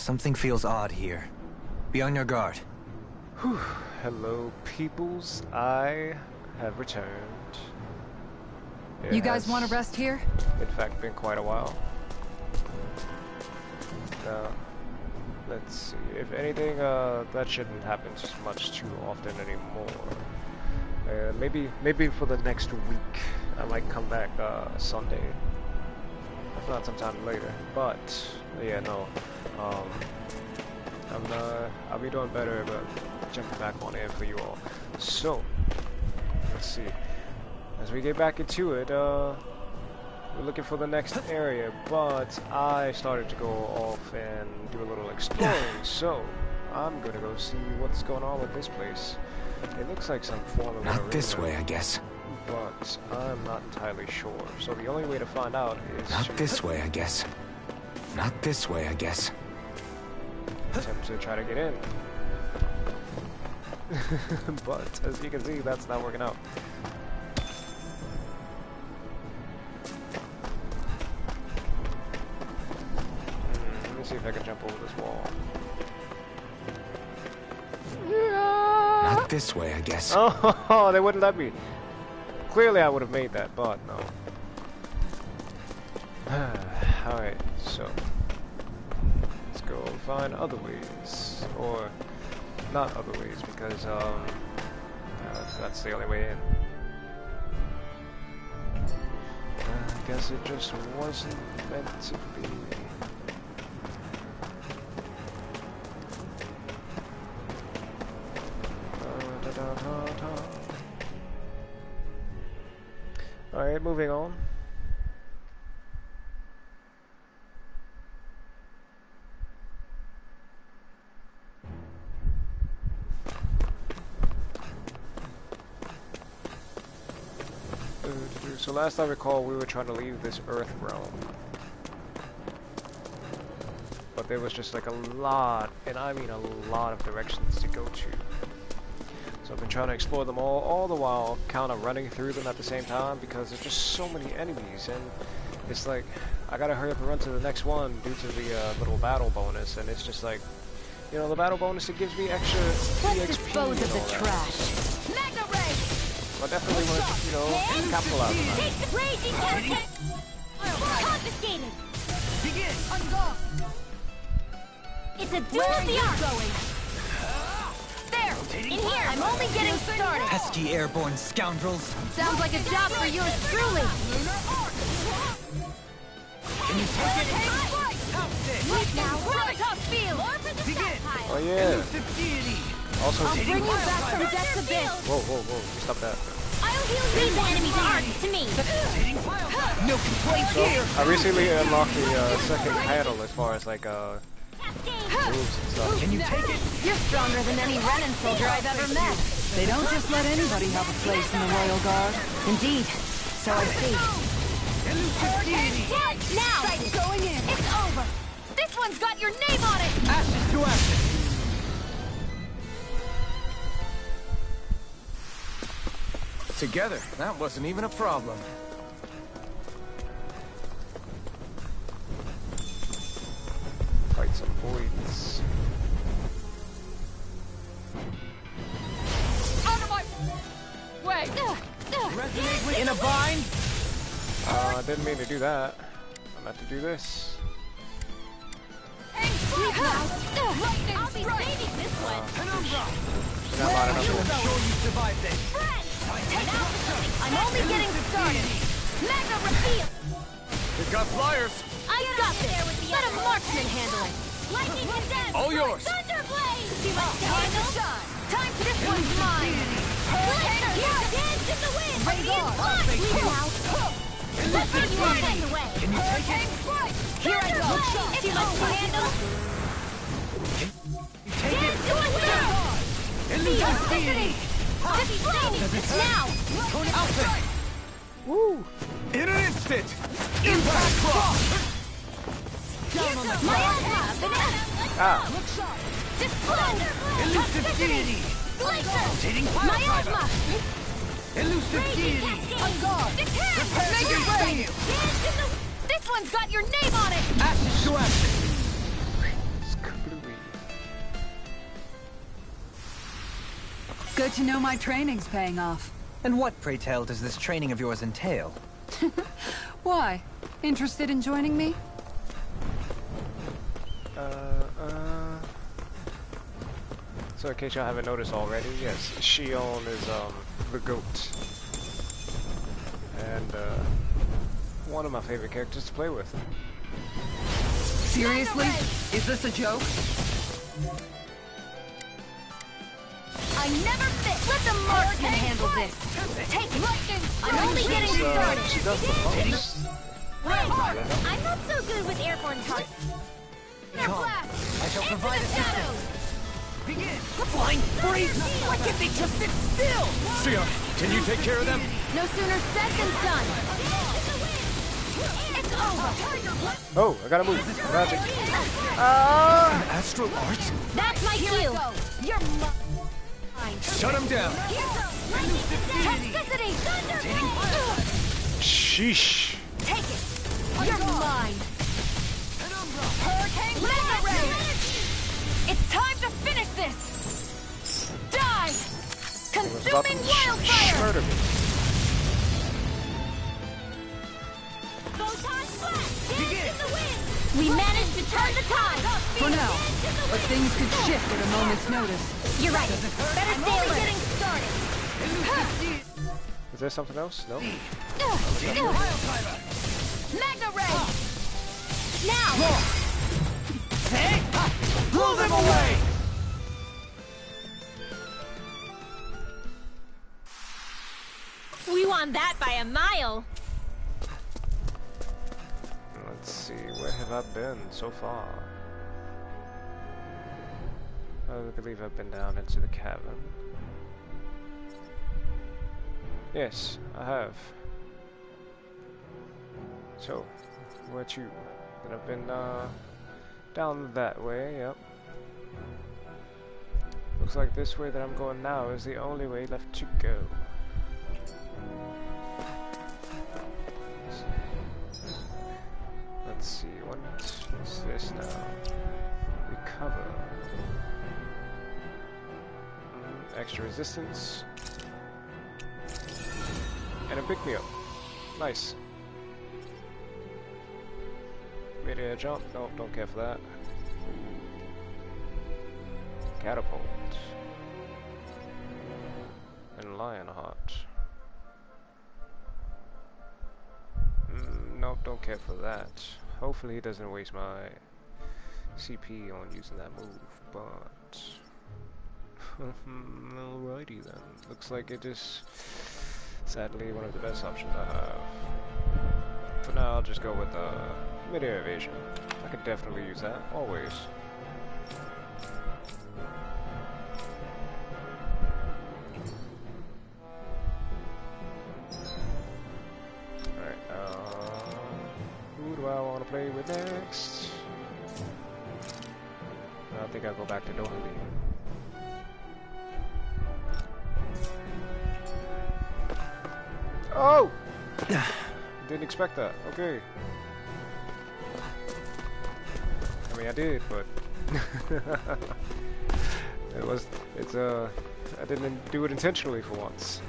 Something feels odd here. Be on your guard. Whew. Hello, peoples. I have returned. You guys want to rest here? In fact, been quite a while. Now, let's see. If anything, that shouldn't happen much too often anymore. Maybe for the next week, I might come back Sunday. If not, sometime later. But yeah, no. I'll be doing better about jumping back on in for you all. So, let's see. As we get back into it, we're looking for the next area, but I started to go off and do a little exploring, so I'm gonna go see what's going on with this place. It looks like some form of Not this way, I guess. But I'm not entirely sure. So the only way to find out is Not this way, I guess. Not this way, I guess. Attempt to try to get in. But as you can see, that's not working out. Let me see if I can jump over this wall. Not this way, I guess. Oh, they wouldn't let me. Clearly I would have made that, but no. Alright, so let's go find other ways. Or not other ways, because that's the only way in. I guess it just wasn't meant to be. Alright, moving on. So last I recall, we were trying to leave this Earth realm. But there was just like a lot, and I mean a lot of directions to go to. So I've been trying to explore them all the while kind of running through them at the same time because there's just so many enemies, and it's like I gotta hurry up and run to the next one due to the little battle bonus, and it's just like, you know, the battle bonus, it gives me extra EXP. Let's dispose of the trash. Mega ray! I definitely want to, you know, capitalize on that. Take the raging hurricane! Confiscated! Begin! Unlock! It's a duel of the arts! There! In here! I'm only getting started! Pesky airborne scoundrels. Sounds like a job for yours truly! Can you take it? Right now, really tough field! Oh yeah! Also, I'll bring you back from death's abyss! whoa, you stop that. I'll heal leave the enemy's arts to me! No complaints So, here! I recently unlocked the second panel as far as like moves and stuff. Can you take it? You're stronger than any Renin soldier I've ever met. They don't just let anybody have a place in the Royal Guard. Indeed. So I see. Now! Going in. It's over! This one's got your name on it! Ashes to ashes. Together, that wasn't even a problem. Fight some voids. Out of my way! Resonate with in a bind? I didn't mean to do that. I'm about to do this. I'll be saving this one! She's not loud enough. Sure you survived this. I'm only getting started! Mega reveal! We've got flyers. I got this! Let a marksman handle it! Lightning condensed! All yours. Thunderblade! She wants to handle? Time for this one's mine! Glitter! Dance in the wind! Leave now! Let's get you out of the way! Can you take it? Here I go! She wants to handle? You take it? Dance in the wind! Elucidity. It's now! Outfit. Woo! In an instant. Impact cross. My alpha! Ah! Disclose! Elusive deity. Glacier! Rotating My fire driver. alpha! Elusive deity. On guard! Prepare Make to it rain! fail. This one's got your name on it! Ashes to ashes. Good to know my training's paying off. And what, pray tell, does this training of yours entail? Why? Interested in joining me? So in case y'all haven't noticed already, yes, Shion is the GOAT. And one of my favorite characters to play with. Seriously? Is this a joke? I never fit. Let the marksman handle this. Take it. I'm only getting started. She does the most. I'm not so good with airborne targets. Come, I shall provide assistance. Begin! Flying freeze! Why can't they just sit still? Sia, can you take care of them? No sooner said than done. It's over. Oh, I gotta move. Magic. Astral arts? That's my cue. You're mine. Shut him down. Toxicity. Sheesh. Take it. You're mine. Hurricane Mega Ray. It's time to finish this. Die. Consuming wildfire. Murder me. Photon blast. Dance in the wind. We managed to turn the tide. For now. But things could shift at a moment's notice. You're right. Better stay alert. Getting started. Is there something else? No? Magna Ray. Now. Blow them away! We won that by a mile. Let's see, where have I been so far? I believe I've been down into the cavern. Yes, I have. So, where to? Then I've been down that way, yep. Looks like this way that I'm going now is the only way left to go. Let's see, what is this now? Recover. Extra resistance. And a pick me up. Nice. Mid-air jump. Nope, don't care for that. Catapult. And Lionheart. Nope, don't care for that. Hopefully he doesn't waste my CP on using that move, but... Alrighty then. Looks like it just... Sadly, one of the best options I have. For now, I'll just go with mid-air evasion. I could definitely use that, always. Alright, who do I want to play with next? I think I'll go back to Doherty. Oh! Didn't expect that. Okay. I mean, I did, but I didn't do it intentionally for once.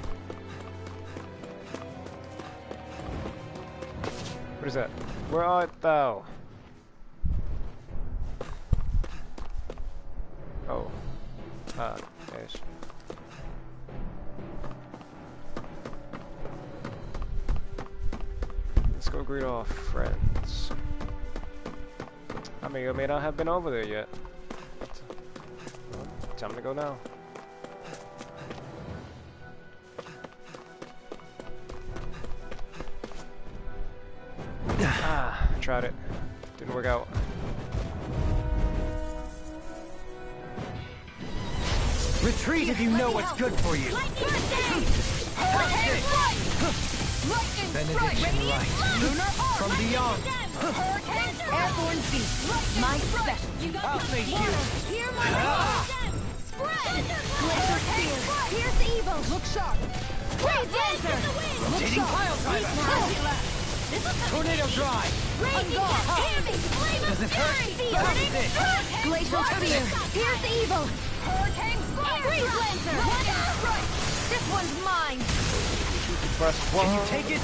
What is that? Where art thou? Oh. Ah, yes. Let's go greet our friends. I may or may not have been over there yet. Well, time to go now. Ah, tried it. Didn't work out. Retreat if you know what's good for you. Benediction light. From beyond. Airborne beast. My special. I'll face you. Hear my spread. Glacier spear. Here's evil. Look sharp. Raise Lancer. Rotating pile driver. Tornado drive. Raging Hear me. Flame of Does it hurt? fury. How's this? Glacial spear. Here's evil. Hurricane Fire! Freeze Lancer! This one's mine! Press Can you one. take it?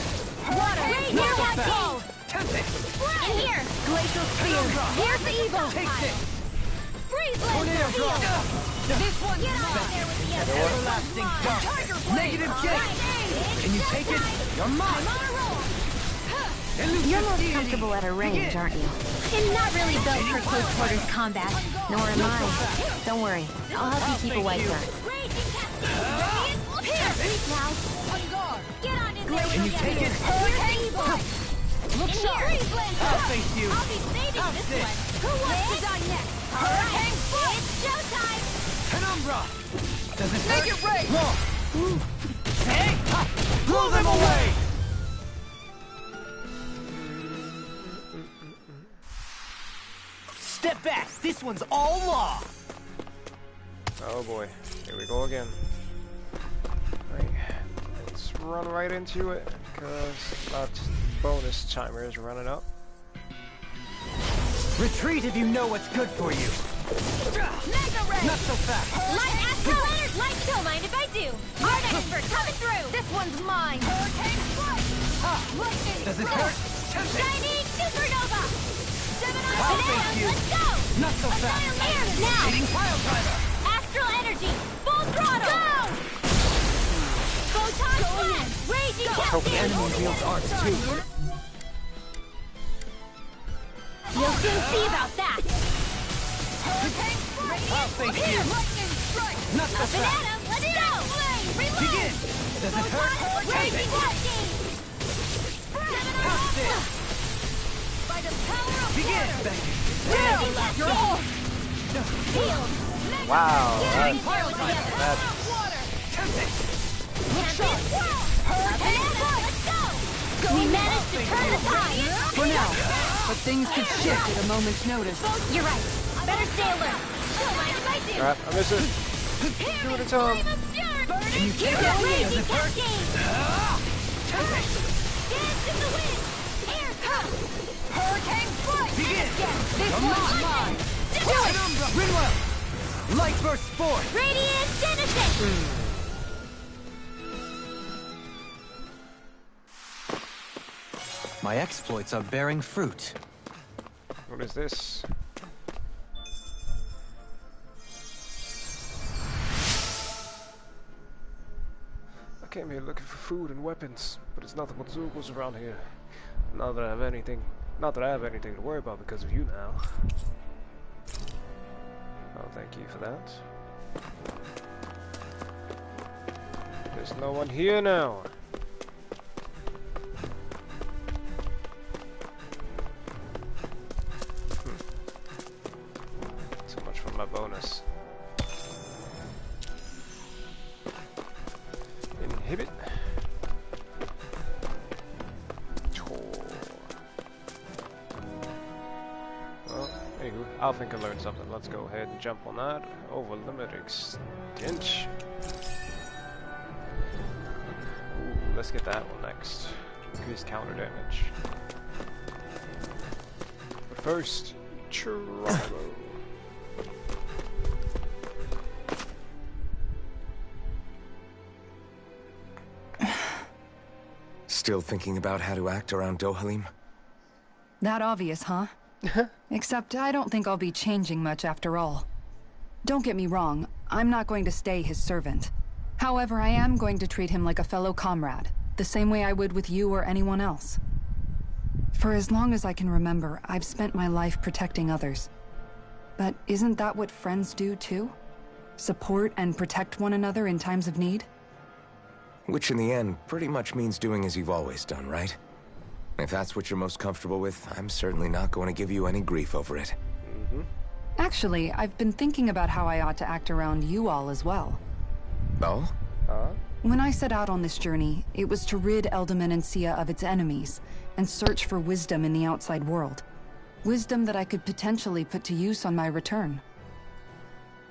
Water! Here I go! Tempt it! In here! Glacial Spear! Here's the evil! Take this! Freeze Tornado Lancer! drop! This one's mine! Everlasting dark! Negative J! Can you take it? You're mine! You're most comfortable at a range, aren't you? I'm not really built for close quarters combat. Nor am I. Don't worry, I'll help you keep a white guard. Here! Now! On guard! Get on in there! Can you take it? Hurricane Fire! Look sharp! I'll face you! I'll be saving How's this this? one! Who wants to die next? Hurricane Fire! It's showtime! Penumbra! Does it Make hurt? it rain! Wrong! Hey! Ha! Blow them away! Step back! This one's all law! Oh boy, here we go again. Right, let's run right into it because that bonus timer is running up. Retreat if you know what's good for you! Mega Ray! Not so fast! Light Astral Energy! Light, don't mind if I do! Art Expert coming through! This one's mine! Hurricane Flight! Lightning! Does it hurt? Tempt it! Shining Supernova! Gemini I'll Banana, face you. let's go! Not so fast! Air now! Hitting pile driver! Astral Energy! Full throttle! Go! Photon Blast! Raging Cascade! Enemy wields arts too. You'll soon see about that! I'll face you! Lightning Strike! Not so Up and fast! at 'em! Let's go! Reload! Begin! Does it hurt? Tempt Raging it! Cascade! How's this? By the power of Begin! water! Raging Raging Cascade! Field! Wow, Getting that, there together! that Water! Tempt it! Champion Swirl! Hurricane Flight! Let's go! We managed to turn the tide! For now, but things could shift at a moment's notice. You're right. Better stay alert. Don't mind if I do. crap, I missed it. Here Two at a is time. flame of fury. Can you take Here's it? a raging Does it hurt? cascade. Tempt it! Dance in the wind. Air come. Hurricane Flight. Begin! This Come one's on. mine. Penumbra! Rinwell! Light burst forth! Radiant Genesis. My exploits are bearing fruit. What is this? I came here looking for food and weapons, but it's nothing but Zugos around here. Not that I have anything to worry about because of you now. Oh, thank you for that. There's no one here now. So much for my bonus. Inhibit. Well, anywho, I think I learned something. Let's go ahead and jump on that. Over limit extension. Ooh, let's get that one next. Increased counter damage. But first, Churro. Still thinking about how to act around Dohalim? That obvious, huh? Except I don't think I'll be changing much after all. Don't get me wrong, I'm not going to stay his servant. However, I am going to treat him like a fellow comrade, the same way I would with you or anyone else. For as long as I can remember, I've spent my life protecting others. But isn't that what friends do too? Support and protect one another in times of need? Which in the end pretty much means doing as you've always done, right? If that's what you're most comfortable with, I'm certainly not going to give you any grief over it. Actually, I've been thinking about how I ought to act around you all as well. Oh? When I set out on this journey, it was to rid Eldaman and Sia of its enemies, and search for wisdom in the outside world. Wisdom that I could potentially put to use on my return.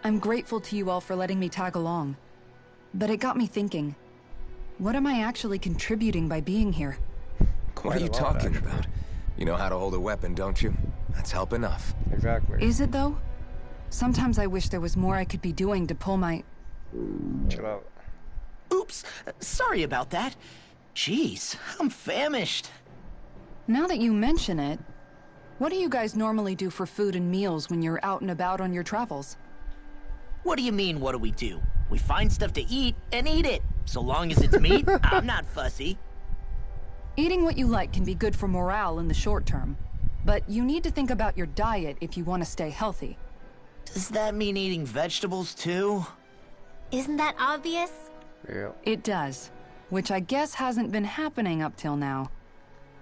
I'm grateful to you all for letting me tag along. But it got me thinking, what am I actually contributing by being here? What are you Quite a lot, talking actually. about? You know how to hold a weapon, don't you? That's help enough. Exactly. Is it though? Sometimes I wish there was more I could be doing to pull my... Chill out. Oops, sorry about that. Jeez, I'm famished. Now that you mention it, what do you guys normally do for food and meals when you're out and about on your travels? What do you mean, what do we do? We find stuff to eat and eat it. So long as it's meat, I'm not fussy. Eating what you like can be good for morale in the short term, but you need to think about your diet if you want to stay healthy. Does that mean eating vegetables too? Isn't that obvious? Yeah. It does, which I guess hasn't been happening up till now.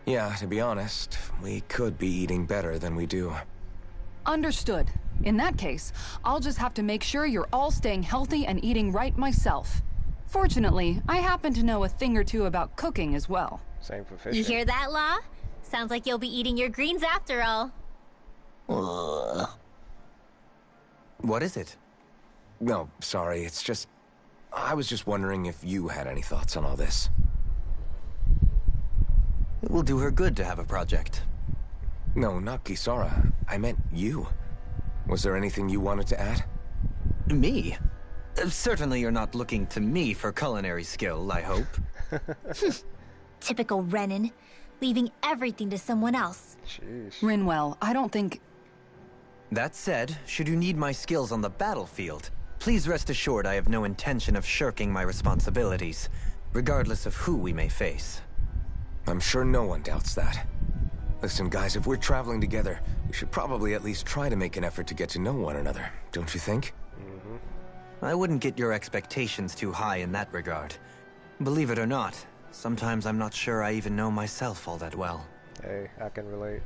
Yeah, to be honest, we could be eating better than we do. Understood. In that case, I'll just have to make sure you're all staying healthy and eating right myself. Fortunately, I happen to know a thing or two about cooking as well. Same for fishing. You hear that, Law? Sounds like you'll be eating your greens after all. What is it? No, sorry, it's just... I was just wondering if you had any thoughts on all this. It will do her good to have a project. No, not Kisara. I meant you. Was there anything you wanted to add? Me? Certainly you're not looking to me for culinary skill, I hope. Typical Renan, leaving everything to someone else. Sheesh. Rinwell, I don't think... That said, should you need my skills on the battlefield, please rest assured I have no intention of shirking my responsibilities, regardless of who we may face. I'm sure no one doubts that. Listen, guys, if we're traveling together, we should probably at least try to make an effort to get to know one another, don't you think? I wouldn't get your expectations too high in that regard. Believe it or not, sometimes I'm not sure I even know myself all that well. Hey, I can relate.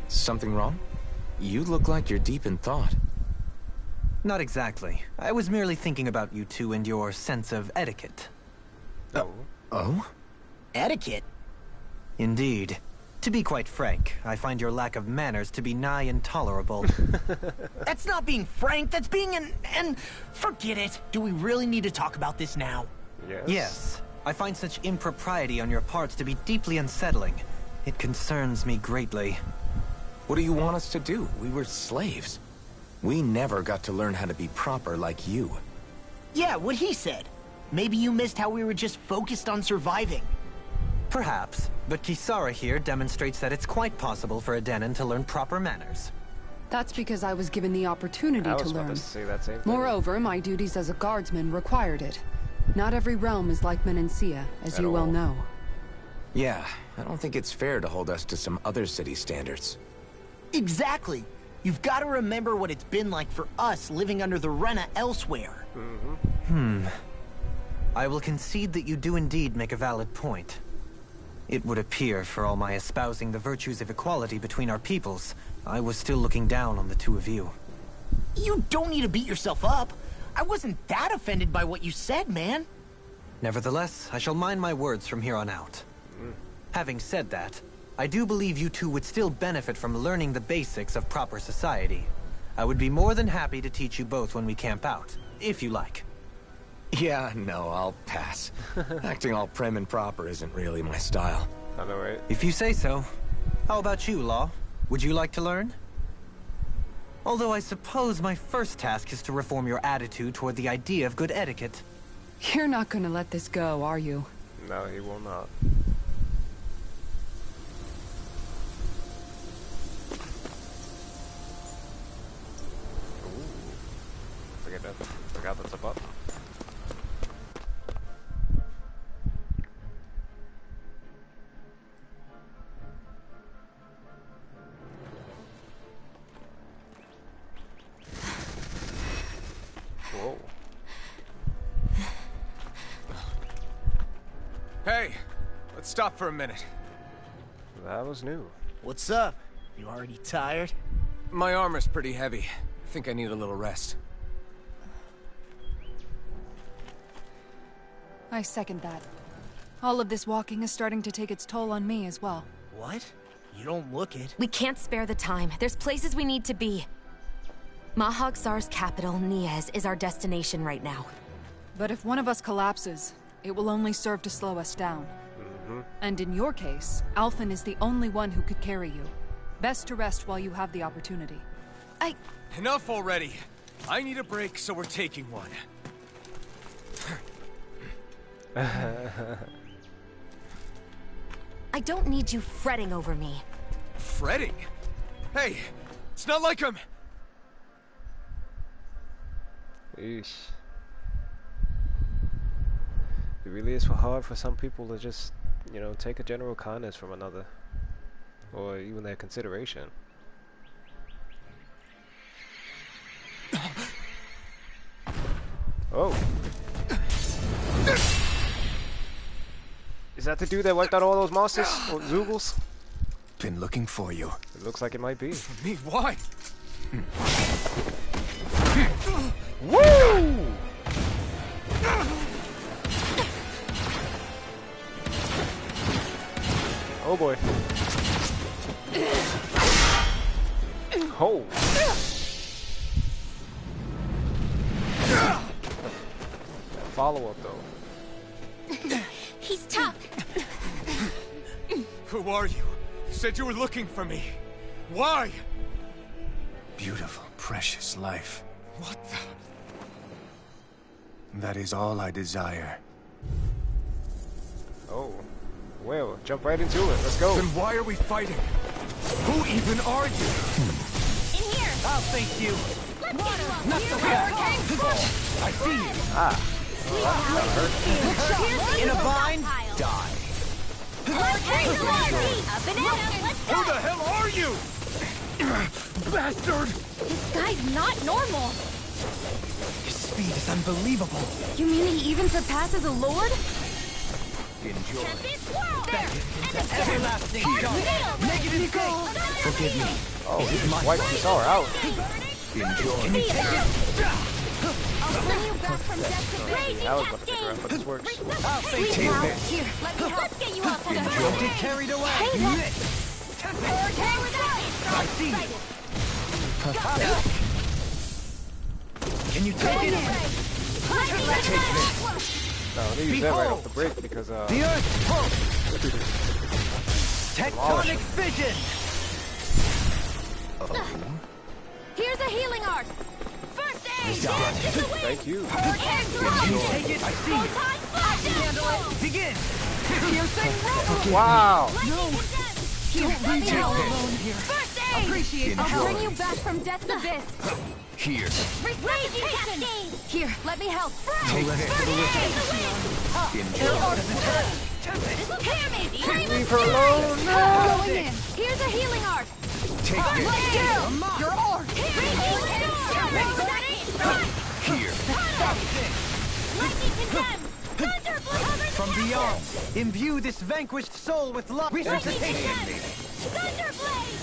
Something wrong? You look like you're deep in thought. Not exactly. I was merely thinking about you two and your sense of etiquette. Oh? Etiquette? Indeed. To be quite frank, I find your lack of manners to be nigh intolerable. That's not being frank, that's being and forget it. Do we really need to talk about this now? Yes. Yes. I find such impropriety on your parts to be deeply unsettling. It concerns me greatly. What do you want us to do? We were slaves. We never got to learn how to be proper like you. Yeah, what he said. Maybe you missed how we were just focused on surviving. Perhaps, but Kisara here demonstrates that it's quite possible for a Denon to learn proper manners. That's because I was given the opportunity I to was about learn. to say that same thing. Moreover, my duties as a guardsman required it. Not every realm is like Menancia, as At you well all. know. Yeah, I don't think it's fair to hold us to some other city standards. Exactly. You've got to remember what it's been like for us living under the Rena elsewhere. I will concede that you do indeed make a valid point. It would appear, for all my espousing the virtues of equality between our peoples, I was still looking down on the two of you. You don't need to beat yourself up. I wasn't that offended by what you said, man. Nevertheless, I shall mind my words from here on out. Having said that, I do believe you two would still benefit from learning the basics of proper society. I would be more than happy to teach you both when we camp out, if you like. Yeah, no, I'll pass. Acting all prim and proper isn't really my style. I know, right? If you say so. How about you, Law? Would you like to learn? Although I suppose my first task is to reform your attitude toward the idea of good etiquette. You're not gonna let this go, are you? No, he will not. Forgot that's a button. Whoa. Hey, let's stop for a minute. That was new. What's up? You already tired? My armor's pretty heavy. I think I need a little rest. I second that. All of this walking is starting to take its toll on me as well. What? You don't look it. We can't spare the time. There's places we need to be. Mahag Sar's capital, Niez, is our destination right now. But if one of us collapses, it will only serve to slow us down. And in your case, Alphen is the only one who could carry you. Best to rest while you have the opportunity. Enough already. I need a break, so we're taking one. I don't need you fretting over me. Fretting? Hey, it's not like I'm... Eesh. It really is hard for some people to just, you know, take a general kindness from another. Or even their consideration. Oh. Is that the dude that wiped out all those monsters? Or Zoogles? Been looking for you. It looks like it might be. Me, why? Woo! Oh boy. Oh. Follow up though. He's tough. Who are you? You said you were looking for me. Why? Beautiful, precious life. What the... That is all I desire. Oh. Well, jump right into it. Let's go. Then why are we fighting? Who even are you? In here. I'll thank you. Let's get you up Not here. so fast. I see you. Ah. In a bind, die. Hurricane velocity. Up and at 'em. Let's go. Who the hell are you? Bastard! This guy's not normal. His speed is unbelievable. You mean he even surpasses a lord? Enjoy. Tempest swirl. Everlasting dark. Negative goal. Forgive me. Oh, he just wiped this all out. Enjoy. Can you take it? I'll bring you back from death to crazy I was about to figure out how this works. I'll thank you. Here, let me help. Let's get you up. Don't get carried away. I see you. Can you take it? No, they use that right off the break because The earth pulse. Tectonic fission. Here's a healing art. First aid. thank you. Hurricane Can you take it? I see you. Begin. Wow. Don't leave me all alone here. First aid. Appreciate I'll bring you back from death's abyss. Here. Raging cascade. Here, let me help. Take this. Enjoy. Pyramid. Leave her alone. No. Going in. Here's a healing art. Take this. Your orb. Here. Lightning condemns. Thunder blows. From beyond, imbue this vanquished soul with love. Resuscitation. Thunder blade.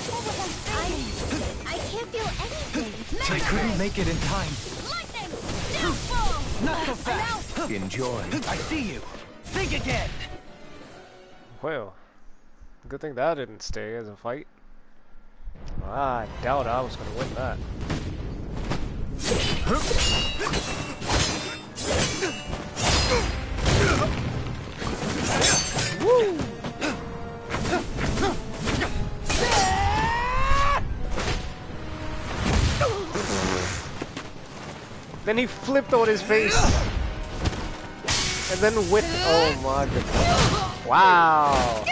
I can't feel anything. I couldn't make it in time. Lightning. Downfall. Not so fast. Enjoy. I see you. Think again. Well, good thing that didn't stay as a fight. I doubt I was gonna win that. Woo! Then he flipped on his face. And then with oh my goodness. Wow.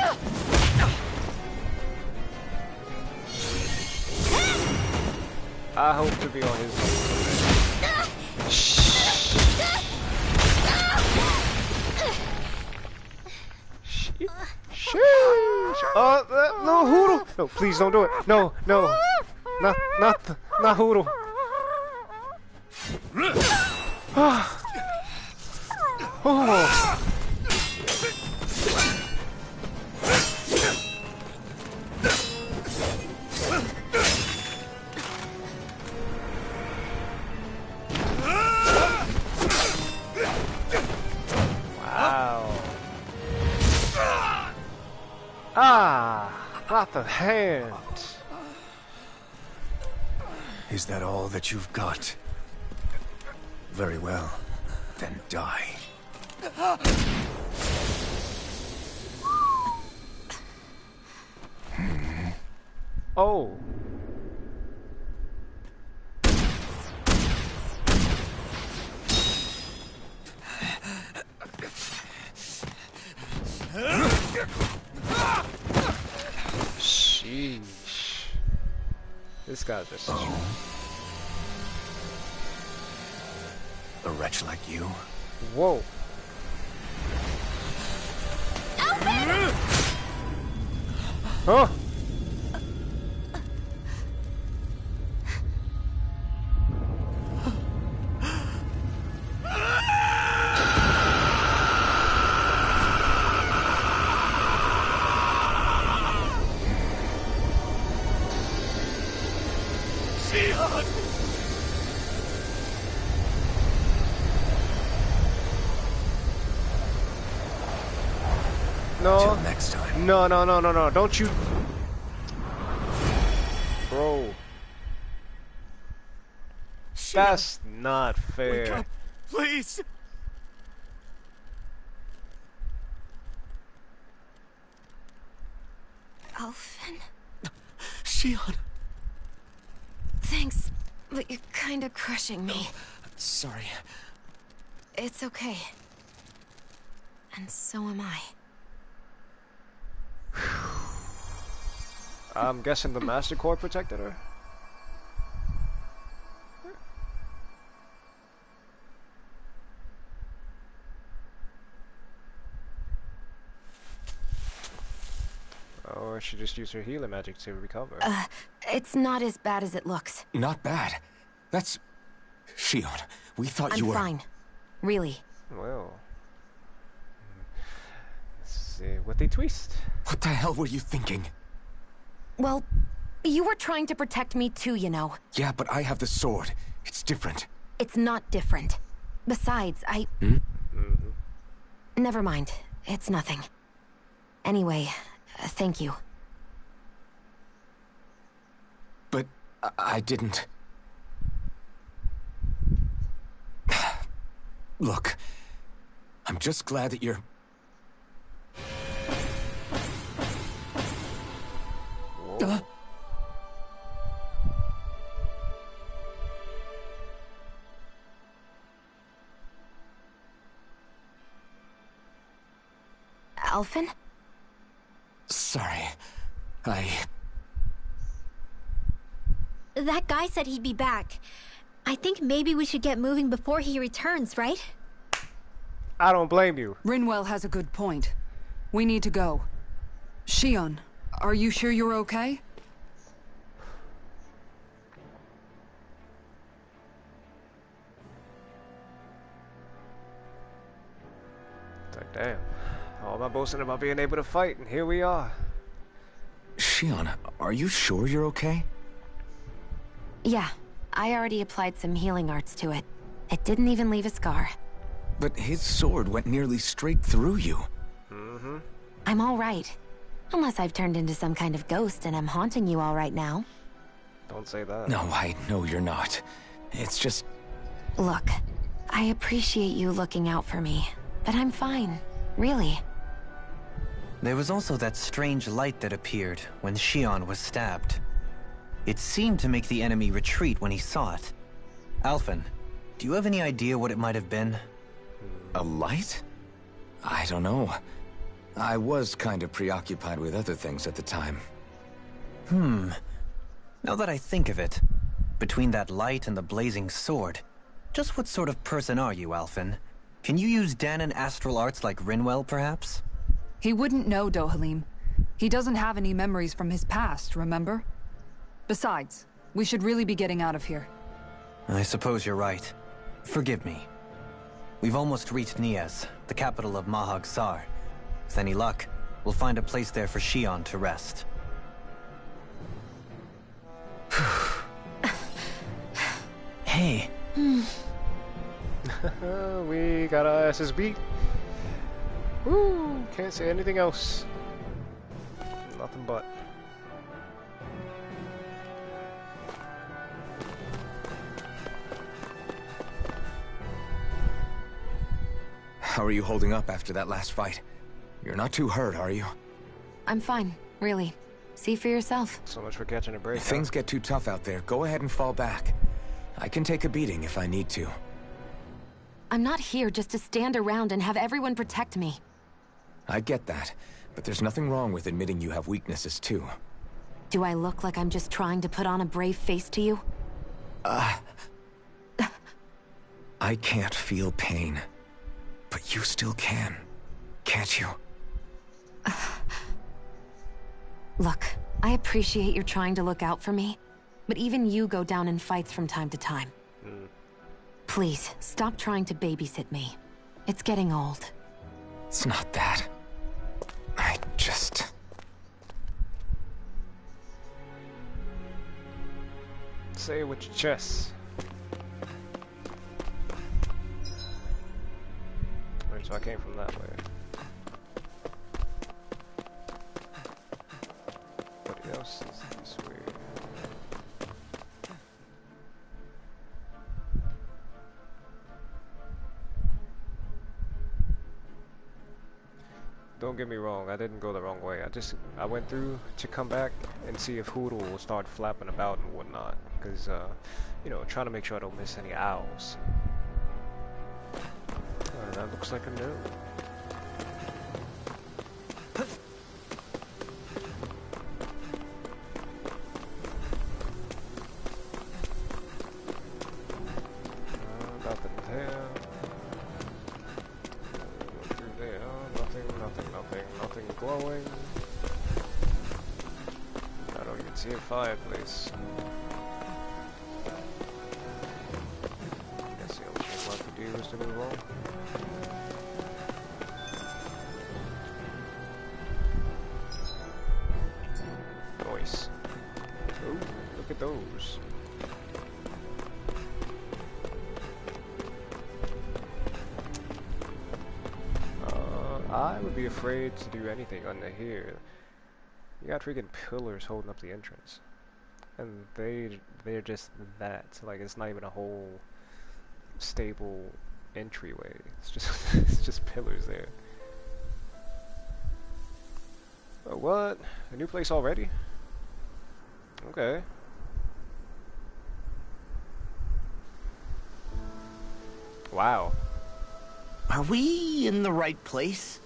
I hope to be on his no, Hoodle! No, please don't do it. No, no. Not Hoodle. Oh. Wow. Ah, not the hand. Is that all that you've got? Very well. Then die. Oh. Sheesh. This guy just... A wretch like you? Whoa. Huh? No. Till next time. No, don't you... Bro. That's not fair. Wake up, please. Alphen? Shion. Thanks, but you're kinda crushing me. Sorry. It's okay. And so am I. I'm guessing the Master Core protected her? Or she just used her healing magic to recover. It's not as bad as it looks. Not bad. That's... Shion, we thought you I'm were... fine. Really. Well... Let's see what they twist. What the hell were you thinking? Well, you were trying to protect me too, you know. Yeah, but I have the sword. It's different. It's not different. Besides, Never mind. It's nothing. Anyway, thank you. But I didn't... Look, I'm just glad that you're... Alphen? Sorry. That guy said he'd be back. I think maybe we should get moving before he returns, right? I don't blame you. Rinwell has a good point. We need to go. Shion, are you sure you're okay? It's like, damn. All my boasting about being able to fight, and here we are. Shion, are you sure you're okay? Yeah, I already applied some healing arts to it. It didn't even leave a scar. But his sword went nearly straight through you. Mm-hmm. I'm all right. Unless I've turned into some kind of ghost and I'm haunting you all right now. Don't say that. No, I know you're not. It's just... Look, I appreciate you looking out for me, but I'm fine. Really. There was also that strange light that appeared when Shion was stabbed. It seemed to make the enemy retreat when he saw it. Alphen, do you have any idea what it might have been? A light? I don't know. I was kind of preoccupied with other things at the time. Now that I think of it, between that light and the blazing sword, just what sort of person are you, Alphen? Can you use dai-N astral arts like Rinwell, perhaps? He wouldn't know, Dohalim. He doesn't have any memories from his past, remember? Besides, we should really be getting out of here. I suppose you're right. Forgive me. We've almost reached Niez, the capital of Mahag Sar. With any luck, we'll find a place there for Shion to rest. Hey. We got our asses beat. Woo! Can't say anything else. Nothing but. How are you holding up after that last fight? You're not too hurt, are you? I'm fine, really. See for yourself. So much for catching a break. If things get too tough out there, go ahead and fall back. I can take a beating if I need to. I'm not here just to stand around and have everyone protect me. I get that, but there's nothing wrong with admitting you have weaknesses too. Do I look like I'm just trying to put on a brave face to you? I can't feel pain. But you still can, can't you? Look, I appreciate you're trying to look out for me, but even you go down in fights from time to time. Please, stop trying to babysit me. It's getting old. It's not that. I just... Say it with your chest. Alright, so I came from that way. What else is this way? Don't get me wrong, I didn't go the wrong way. I went through to come back and see if Hoodle will start flapping about and whatnot. Because, you know, trying to make sure I don't miss any owls. That looks like a no. Nothing there. Through there. Nothing glowing. I don't even see a fireplace. Guess the only thing left to do is to move on. Nice. Ooh, look at those. I would be afraid to do anything under here. You got freaking pillars holding up the entrance. And they're just that. Like, it's not even a whole stable entryway. It's just it's just pillars there. Oh, what? A new place already? Okay. Wow. Are we in the right place?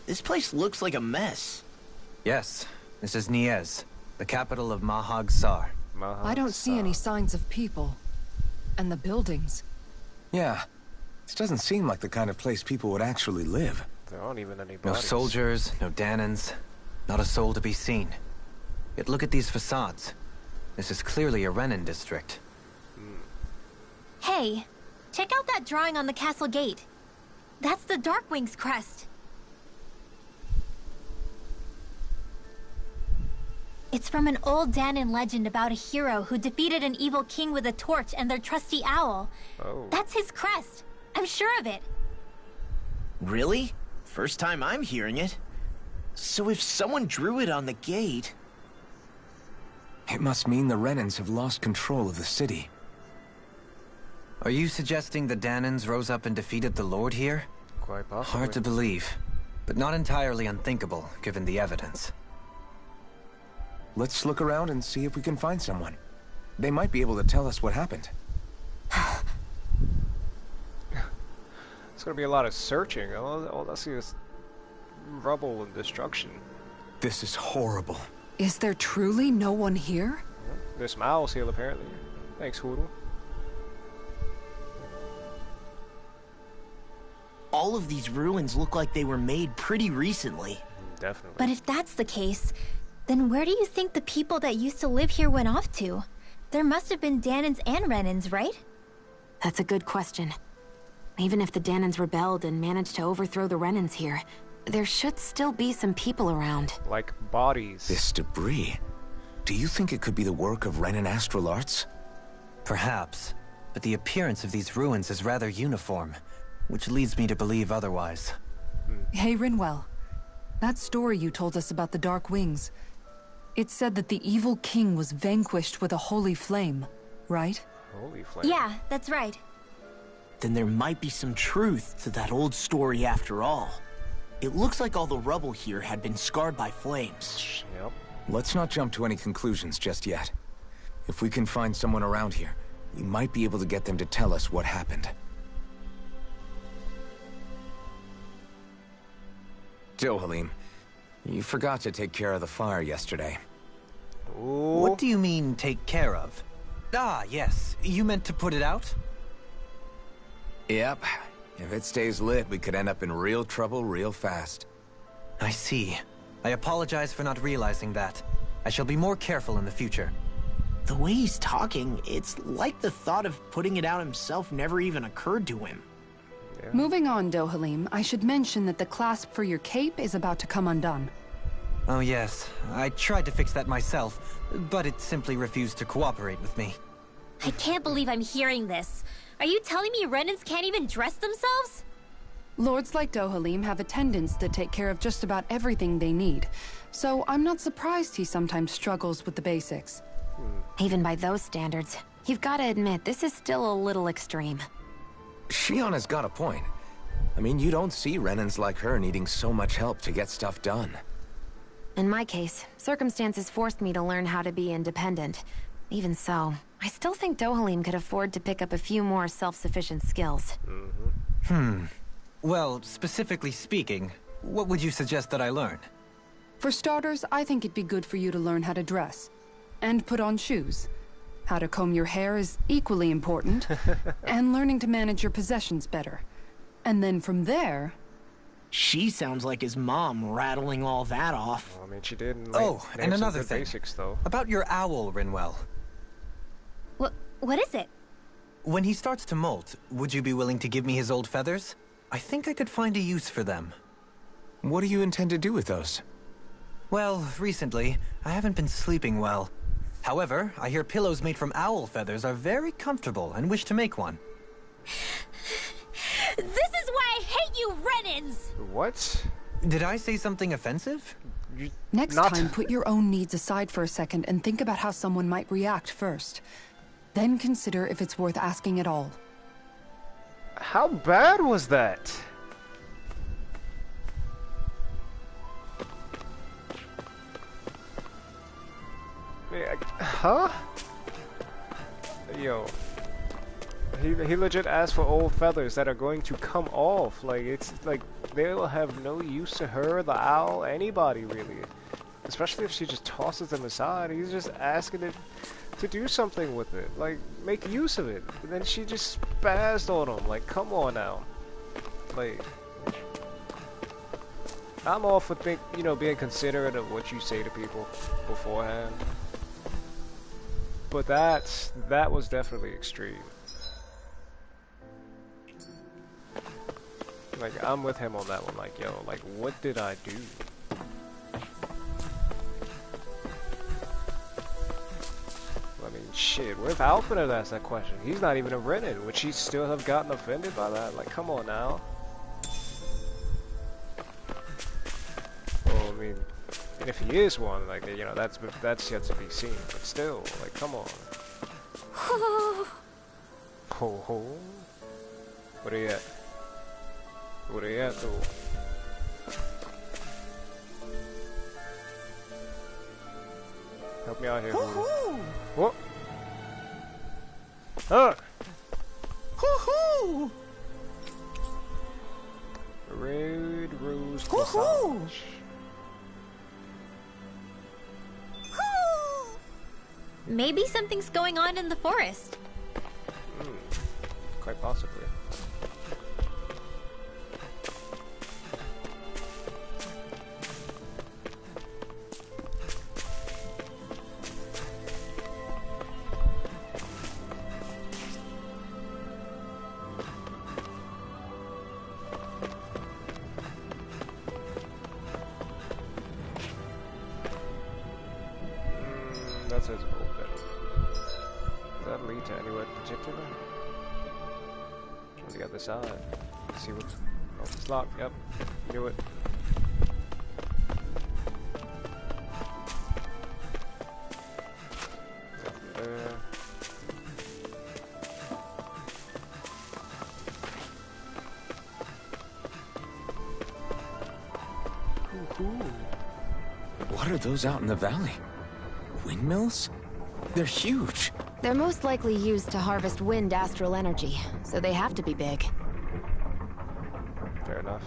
This place looks like a mess. Yes, this is Niez, the capital of Mahag Sar. I don't see any signs of people. And the buildings. Yeah, this doesn't seem like the kind of place people would actually live. There aren't even any No bodies. soldiers, no Danans, not a soul to be seen. Yet look at these facades. This is clearly a Renin district. Hey, check out that drawing on the castle gate. That's the Darkwing's crest. It's from an old Danon legend about a hero who defeated an evil king with a torch and their trusty owl. Oh. That's his crest. I'm sure of it. Really? First time I'm hearing it. So if someone drew it on the gate... It must mean the Renins have lost control of the city. Are you suggesting the Danans rose up and defeated the Lord here? Quite possibly. Hard to believe, but not entirely unthinkable, given the evidence. Let's look around and see if we can find someone. They might be able to tell us what happened. It's gonna be a lot of searching. All I see is rubble and destruction. This is horrible. Is there truly no one here? There's some owls here, apparently. Thanks, Hoodle. All of these ruins look like they were made pretty recently. Definitely. But if that's the case, then where do you think the people that used to live here went off to? There must have been Danons and Renins, right? That's a good question. Even if the Danons rebelled and managed to overthrow the Renins here, there should still be some people around. Like bodies. This debris. Do you think it could be the work of Renin astral arts? Perhaps, but the appearance of these ruins is rather uniform, which leads me to believe otherwise. Hey, Rinwell. That story you told us about the Dark Wings. It said that the evil king was vanquished with a holy flame, right? Holy flame. Yeah, that's right. then there might be some truth to that old story after all. It looks like all the rubble here had been scarred by flames. Yep. Let's not jump to any conclusions just yet. If we can find someone around here, we might be able to get them to tell us what happened. Halim, you forgot to take care of the fire yesterday. Ooh. What do you mean, take care of? Ah, yes. You meant to put it out? Yep. If it stays lit, we could end up in real trouble real fast. I see. I apologize for not realizing that. I shall be more careful in the future. The way he's talking, it's like the thought of putting it out himself never even occurred to him. Yeah. Moving on, Halim, I should mention that the clasp for your cape is about to come undone. Oh yes, I tried to fix that myself, but it simply refused to cooperate with me. I can't believe I'm hearing this. Are you telling me Renans can't even dress themselves? Lords like Halim have attendants that take care of just about everything they need, so I'm not surprised he sometimes struggles with the basics. Even by those standards, you've got to admit this is still a little extreme. Shionna's got a point. I mean, you don't see Renans like her needing so much help to get stuff done. In my case, circumstances forced me to learn how to be independent. Even so, I still think Dohalim could afford to pick up a few more self-sufficient skills. Well, specifically speaking, what would you suggest that I learn? For starters, I think it'd be good for you to learn how to dress. And put on shoes. How to comb your hair is equally important. And learning to manage your possessions better. And then from there... She sounds like his mom rattling all that off. Well, I mean, she did. And another thing. Basics, though. About your owl, Rinwell. What is it? When he starts to molt, would you be willing to give me his old feathers? I think I could find a use for them. What do you intend to do with those? Well, recently, I haven't been sleeping well. However, I hear pillows made from owl feathers are very comfortable and wish to make one. This is why I hate you, Renans! What? Did I say something offensive? Next time, put your own needs aside for a second and think about how someone might react first. Then consider if it's worth asking at all. How bad was that? Huh? Yo. He legit asked for old feathers that are going to come off. Like, it's like they'll have no use to her, the owl, anybody really. Especially if she just tosses them aside. He's just asking it to do something with it. Like, make use of it. And then she just spazzed on him. Like, come on now. Like, I'm all for being considerate of what you say to people beforehand. But that was definitely extreme. Like, I'm with him on that one. Like, yo, like, what did I do? I mean, shit, what if Alfred had asked that question? He's not even a Renin. Would she still have gotten offended by that? Like, come on now. Well, I mean, and if he is one, like, you know, that's yet to be seen. But still, like, come on. Ho ho. What are you at? What are you at, though? Help me out here, Hoo-hoo! What? Huh! Hoo-hoo! Red rose Hoo-hoo! massage. Maybe something's going on in the forest. Quite possibly. That says a little bit. Does that lead to anywhere in particular? On the other side. Let's see what's... Oh, it's locked. Yep. Knew it. Nothing there. What are those out in the valley? Windmills? They're huge. They're most likely used to harvest wind astral energy, so they have to be big. Fair enough.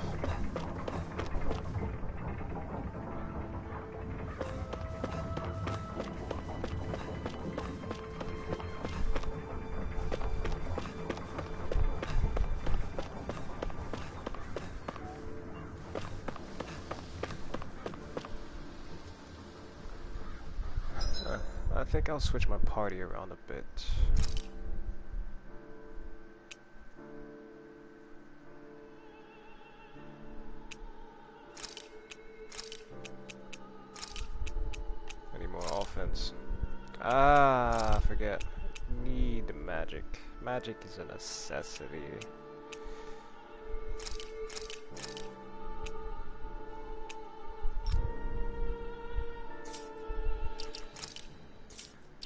I think I'll switch my party around a bit. Any more offense? Ah, I forget. Need magic. Magic is a necessity.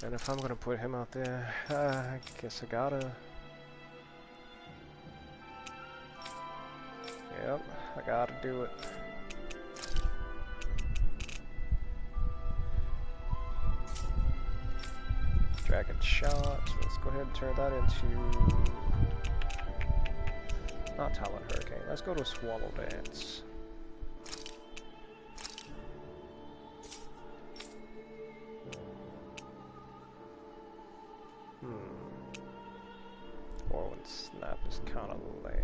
And if I'm gonna put him out there, I guess I gotta. Yep, I gotta do it. Dragon shot. So let's go ahead and turn that into not Talon Hurricane. Let's go to Swallow Dance. Whirlwind Snap is kind of lame.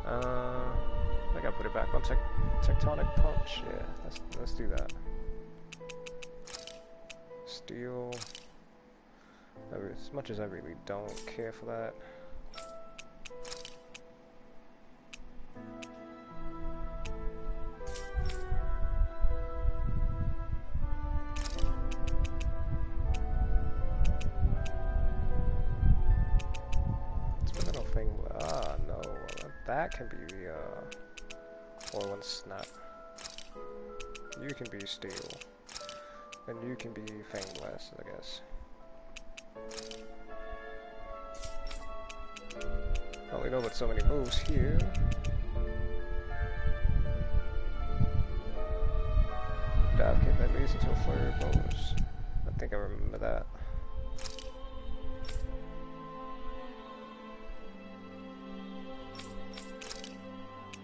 I think I put it back on Tectonic Punch. Yeah, let's do that. Steel. As much as I really don't care for that. That can be the Whirlwind Snap. You can be Steel. And you can be Fang Blast, I guess. I only know about so many moves here. Dive kick that leads into a flurry of blows. I think I remember that.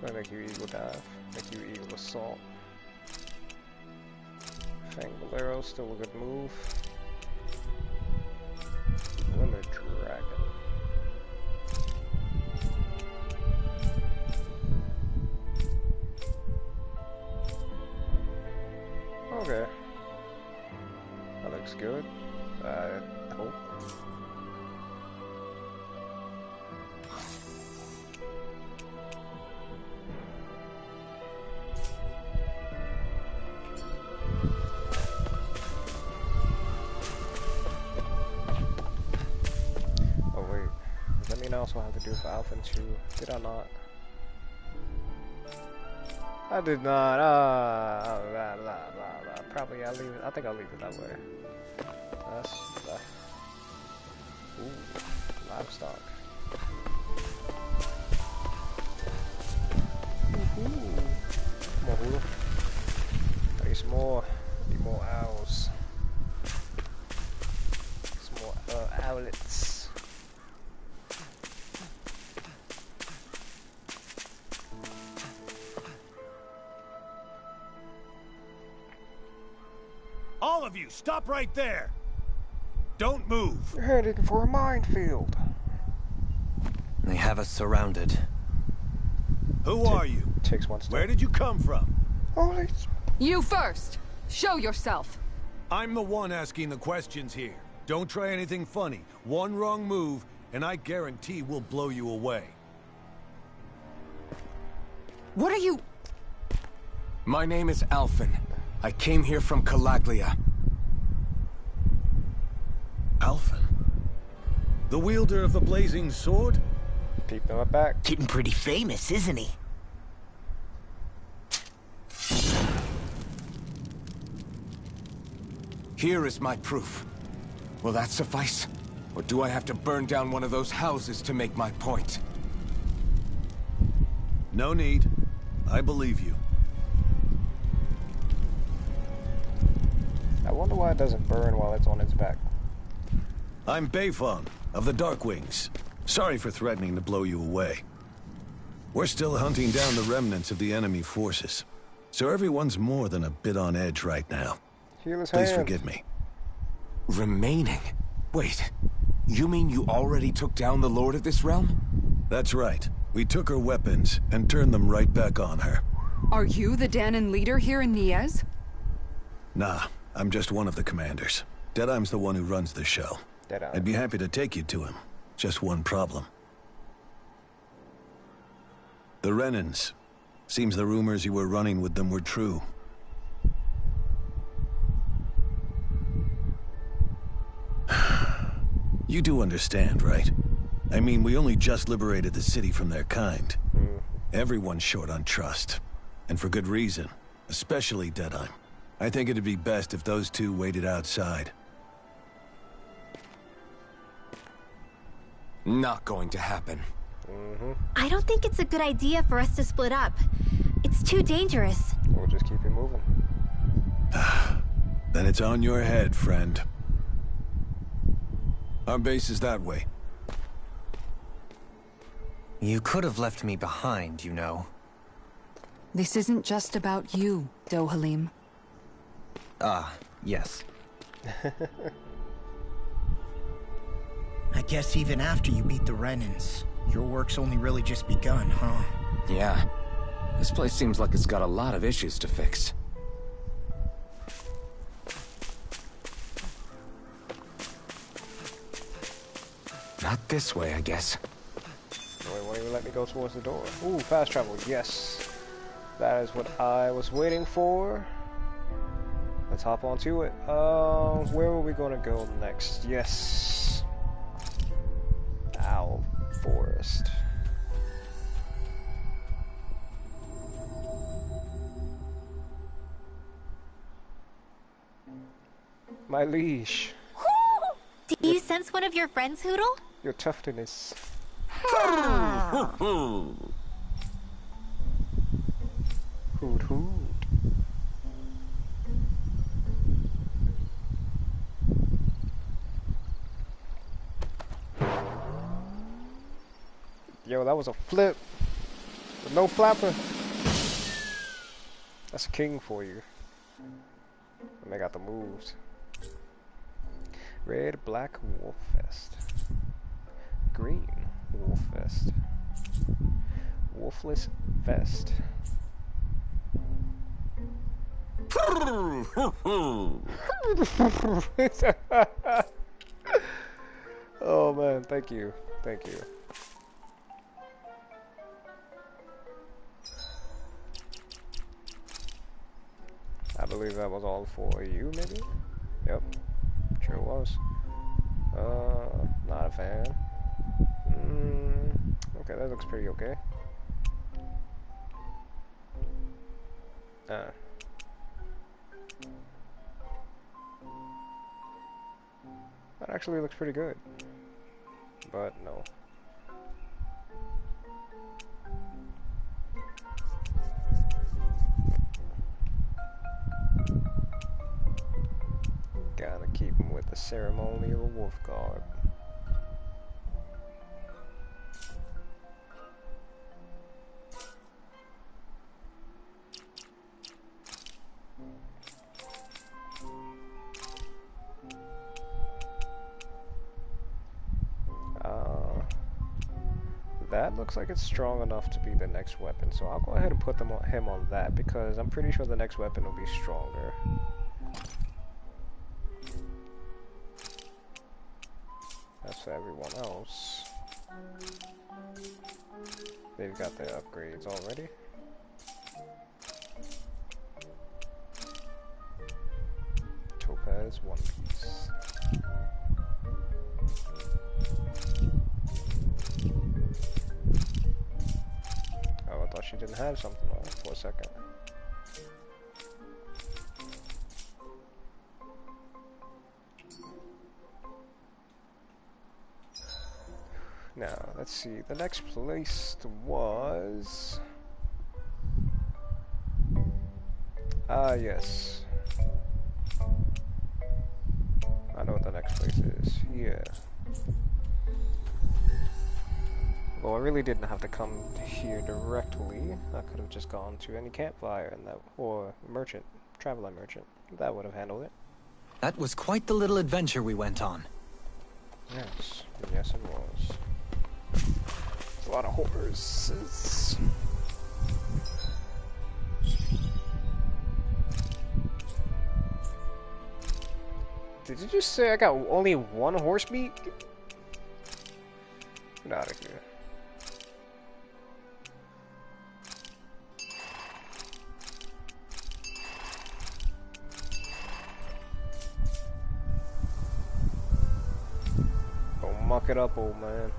Gonna make you Eagle Dive, make you Eagle Assault. Fang Bolero, still a good move. Limber Dragon. Okay. That looks good. I hope. I also have to do for Alpha 2. Did I not? I did not. Blah, blah, blah. Probably I'll leave it. I think I'll leave it that way. That's ooh, livestock. Come on, Hulu. I need some more. Need more owls. Some more owlets. All of you, stop right there! Don't move! You're heading for a minefield. They have us surrounded. Who are you? Takes one step. Where did you come from? Holy... You first! Show yourself! I'm the one asking the questions here. Don't try anything funny. One wrong move, and I guarantee we'll blow you away. What are you... My name is Alphen. I came here from Calaglia. Alphen? The wielder of the blazing sword? Peep in my back. Getting pretty famous, isn't he? Here is my proof. Will that suffice? Or do I have to burn down one of those houses to make my point? No need. I believe you. I wonder why it doesn't burn while it's on its back. I'm Beifong, of the Darkwings. Sorry for threatening to blow you away. We're still hunting down the remnants of the enemy forces. So everyone's more than a bit on edge right now. Heal his Please hand. forgive me. Remaining? Wait, you mean you already took down the Lord of this realm? That's right. We took her weapons and turned them right back on her. Are you the dai-N leader here in Niez? Nah, I'm just one of the commanders. Deadeye's the one who runs the show. Deadeye. I'd be happy to take you to him. Just one problem. The Renans. Seems the rumors you were running with them were true. You do understand, right? I mean, we only just liberated the city from their kind. Everyone's short on trust. And for good reason. Especially Deadeye. I think it'd be best if those two waited outside. Not going to happen. I don't think it's a good idea for us to split up. It's too dangerous. We'll just keep it moving. Then it's on your head, friend. Our base is that way. You could have left me behind, you know. This isn't just about you, Dohalim. Ah, yes. I guess even after you beat the Renans, your work's only really just begun, huh? Yeah. This place seems like it's got a lot of issues to fix. Not this way, I guess. Wait, why don't you let me go towards the door? Ooh, fast travel, yes. That is what I was waiting for. Let's hop onto it. Where are we gonna go next? Yes. Owl Forest. My leash. Do you sense one of your friends, Hoodle? Your toughness. Hoot hoot. Yo, that was a flip. With no flapper. That's a king for you. And they got the moves. Red, black, wolf vest. Green, wolf vest. Wolfless vest. Oh man, thank you. Thank you. I believe that was all for you, maybe? Yep. Sure was. Not a fan. Okay, that looks pretty okay. That actually looks pretty good. But no. Gotta keep him with the ceremonial wolf guard. That looks like it's strong enough to be the next weapon, so I'll go ahead and put him on that because I'm pretty sure the next weapon will be stronger. As for everyone else, they've got their upgrades already. Topaz, one piece. Oh, I thought she didn't have something on it for a second. Now, let's see. The next place was... yes. I know what the next place is. Yeah. Well, I really didn't have to come here directly. I could have just gone to any campfire and that, or merchant, traveler merchant. That would have handled it. That was quite the little adventure we went on. Yes, yes it was. A lot of horses. Did you just say I got only one horse meat? Get out of here. Don't muck it up, old man.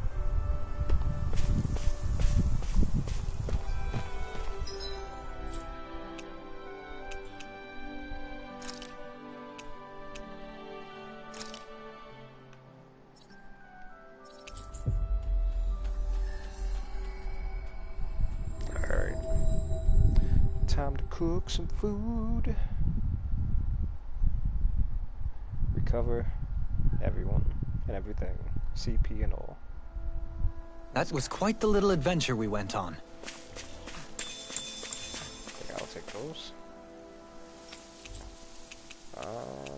Time to cook some food. Recover everyone and everything. CP and all. That was quite the little adventure we went on. I think I'll take those.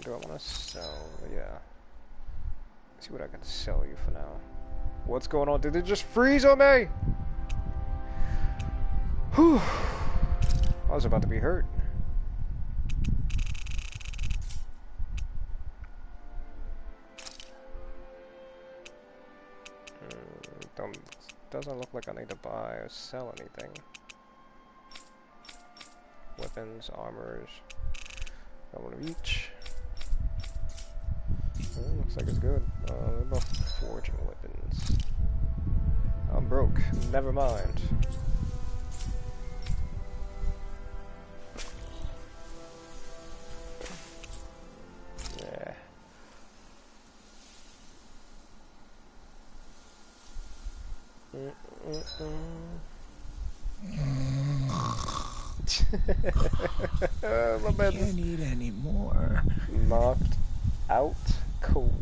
Do I want to sell? Yeah. Let's see what I can sell you for now. What's going on? Did it just freeze on me? Whew. I was about to be hurt. Doesn't look like I need to buy or sell anything. Weapons, armors, one of each. Looks like it's good. What about forging weapons? I'm broke. Never mind. Yeah. My bed. Can't eat any more. Knocked out cold.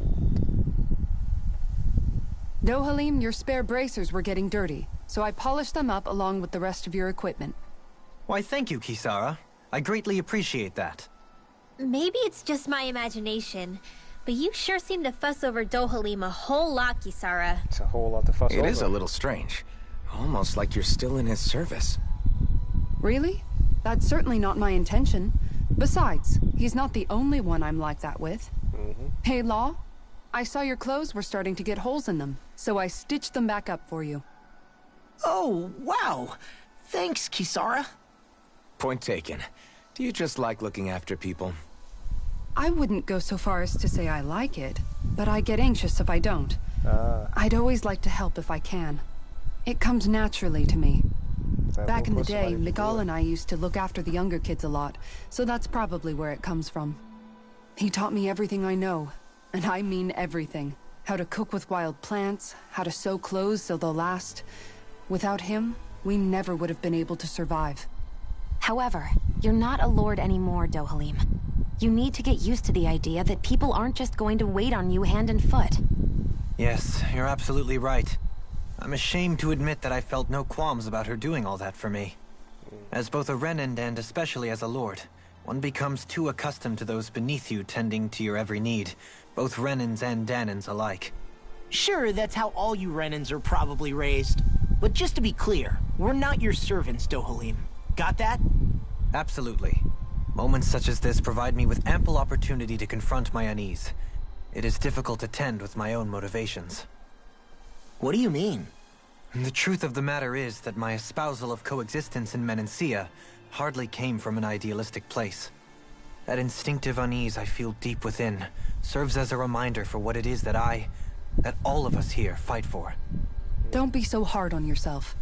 Dohalim, your spare bracers were getting dirty, so I polished them up along with the rest of your equipment. Why, thank you, Kisara. I greatly appreciate that. Maybe it's just my imagination, but you sure seem to fuss over Dohalim a whole lot, Kisara. It's a whole lot to fuss over. It is a little strange. Almost like you're still in his service. Really? That's certainly not my intention. Besides, he's not the only one I'm like that with. Hey, Law, I saw your clothes were starting to get holes in them, so I stitched them back up for you. Oh, wow. Thanks, Kisara. Point taken. Do you just like looking after people? I wouldn't go so far as to say I like it, but I get anxious if I don't. I'd always like to help if I can. It comes naturally to me. Back in the day, Miguel and I used to look after the younger kids a lot, so that's probably where it comes from. He taught me everything I know, and I mean everything. How to cook with wild plants, how to sew clothes so they'll last. Without him, we never would have been able to survive. However, you're not a lord anymore, Dohalim. You need to get used to the idea that people aren't just going to wait on you hand and foot. Yes, you're absolutely right. I'm ashamed to admit that I felt no qualms about her doing all that for me. As both a Renan and especially as a lord, one becomes too accustomed to those beneath you tending to your every need, both Renans and Danans alike. Sure, that's how all you Renans are probably raised. But just to be clear, we're not your servants, Dohalim. Got that? Absolutely. Moments such as this provide me with ample opportunity to confront my unease. It is difficult to tend with my own motivations. What do you mean? The truth of the matter is that my espousal of coexistence in Menancia hardly came from an idealistic place. That instinctive unease I feel deep within serves as a reminder for what it is that all of us here fight for. Don't be so hard on yourself.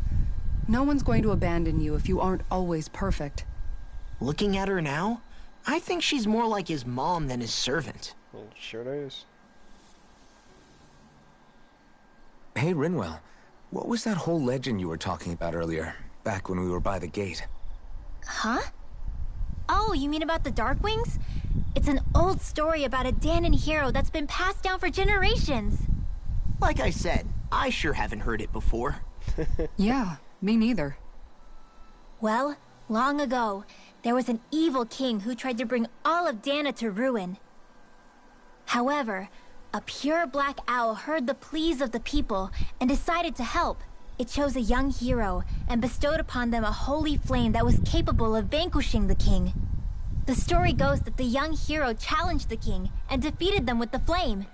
No one's going to abandon you if you aren't always perfect. Looking at her now, I think she's more like his mom than his servant. It sure is. Hey, Rinwell. What was that whole legend you were talking about earlier, back when we were by the gate? Huh? Oh, you mean about the Darkwings? It's an old story about a dai-N hero that's been passed down for generations. Like I said, I sure haven't heard it before. Yeah, me neither. Well, long ago, there was an evil king who tried to bring all of Dana to ruin. However, a pure black owl heard the pleas of the people and decided to help. It chose a young hero and bestowed upon them a holy flame that was capable of vanquishing the king. The story goes that the young hero challenged the king and defeated them with the flame.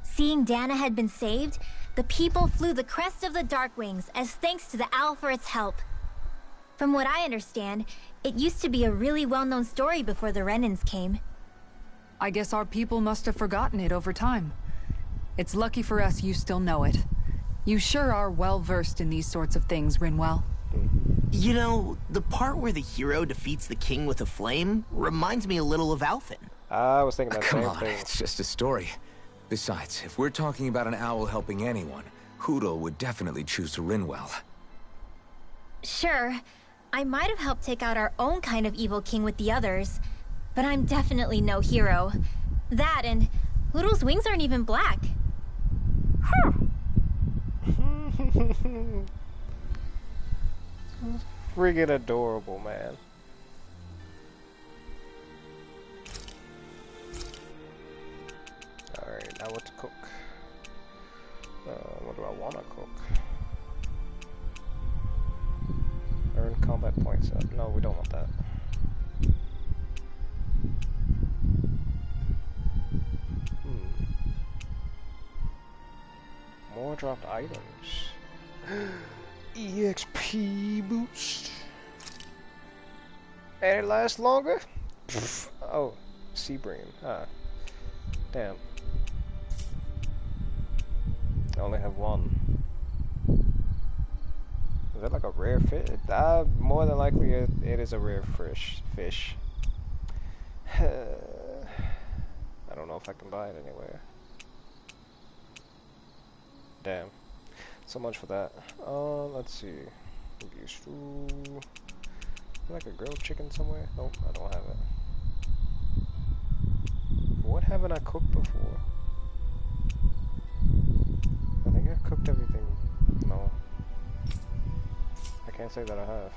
Seeing Dana had been saved, the people flew the crest of the Darkwings as thanks to the owl for its help. From what I understand, it used to be a really well-known story before the Renans came. I guess our people must have forgotten it over time. It's lucky for us you still know it. You sure are well-versed in these sorts of things, Rinwell. You know, the part where the hero defeats the king with a flame reminds me a little of Alphen. I was thinking that Come same on, thing. it's just a story. Besides, if we're talking about an owl helping anyone, Hoodle would definitely choose Rinwell. Sure, I might have helped take out our own kind of evil king with the others, but I'm definitely no hero. That and Hoodle's wings aren't even black. Huh. Friggin' adorable, man. Alright, now what to cook? What do I want to cook? Earn combat points up. No, we don't want that. More dropped items. EXP boost. And it lasts longer? Oh, Seabrain. Ah. Damn. I only have one. Is that like a rare fish? More than likely it is a rare fish. I don't know if I can buy it anywhere. Damn. So much for that. Let's see. Use food. Like a grilled chicken somewhere? Nope, I don't have it. What haven't I cooked before? I think I've cooked everything. No. I can't say that I have.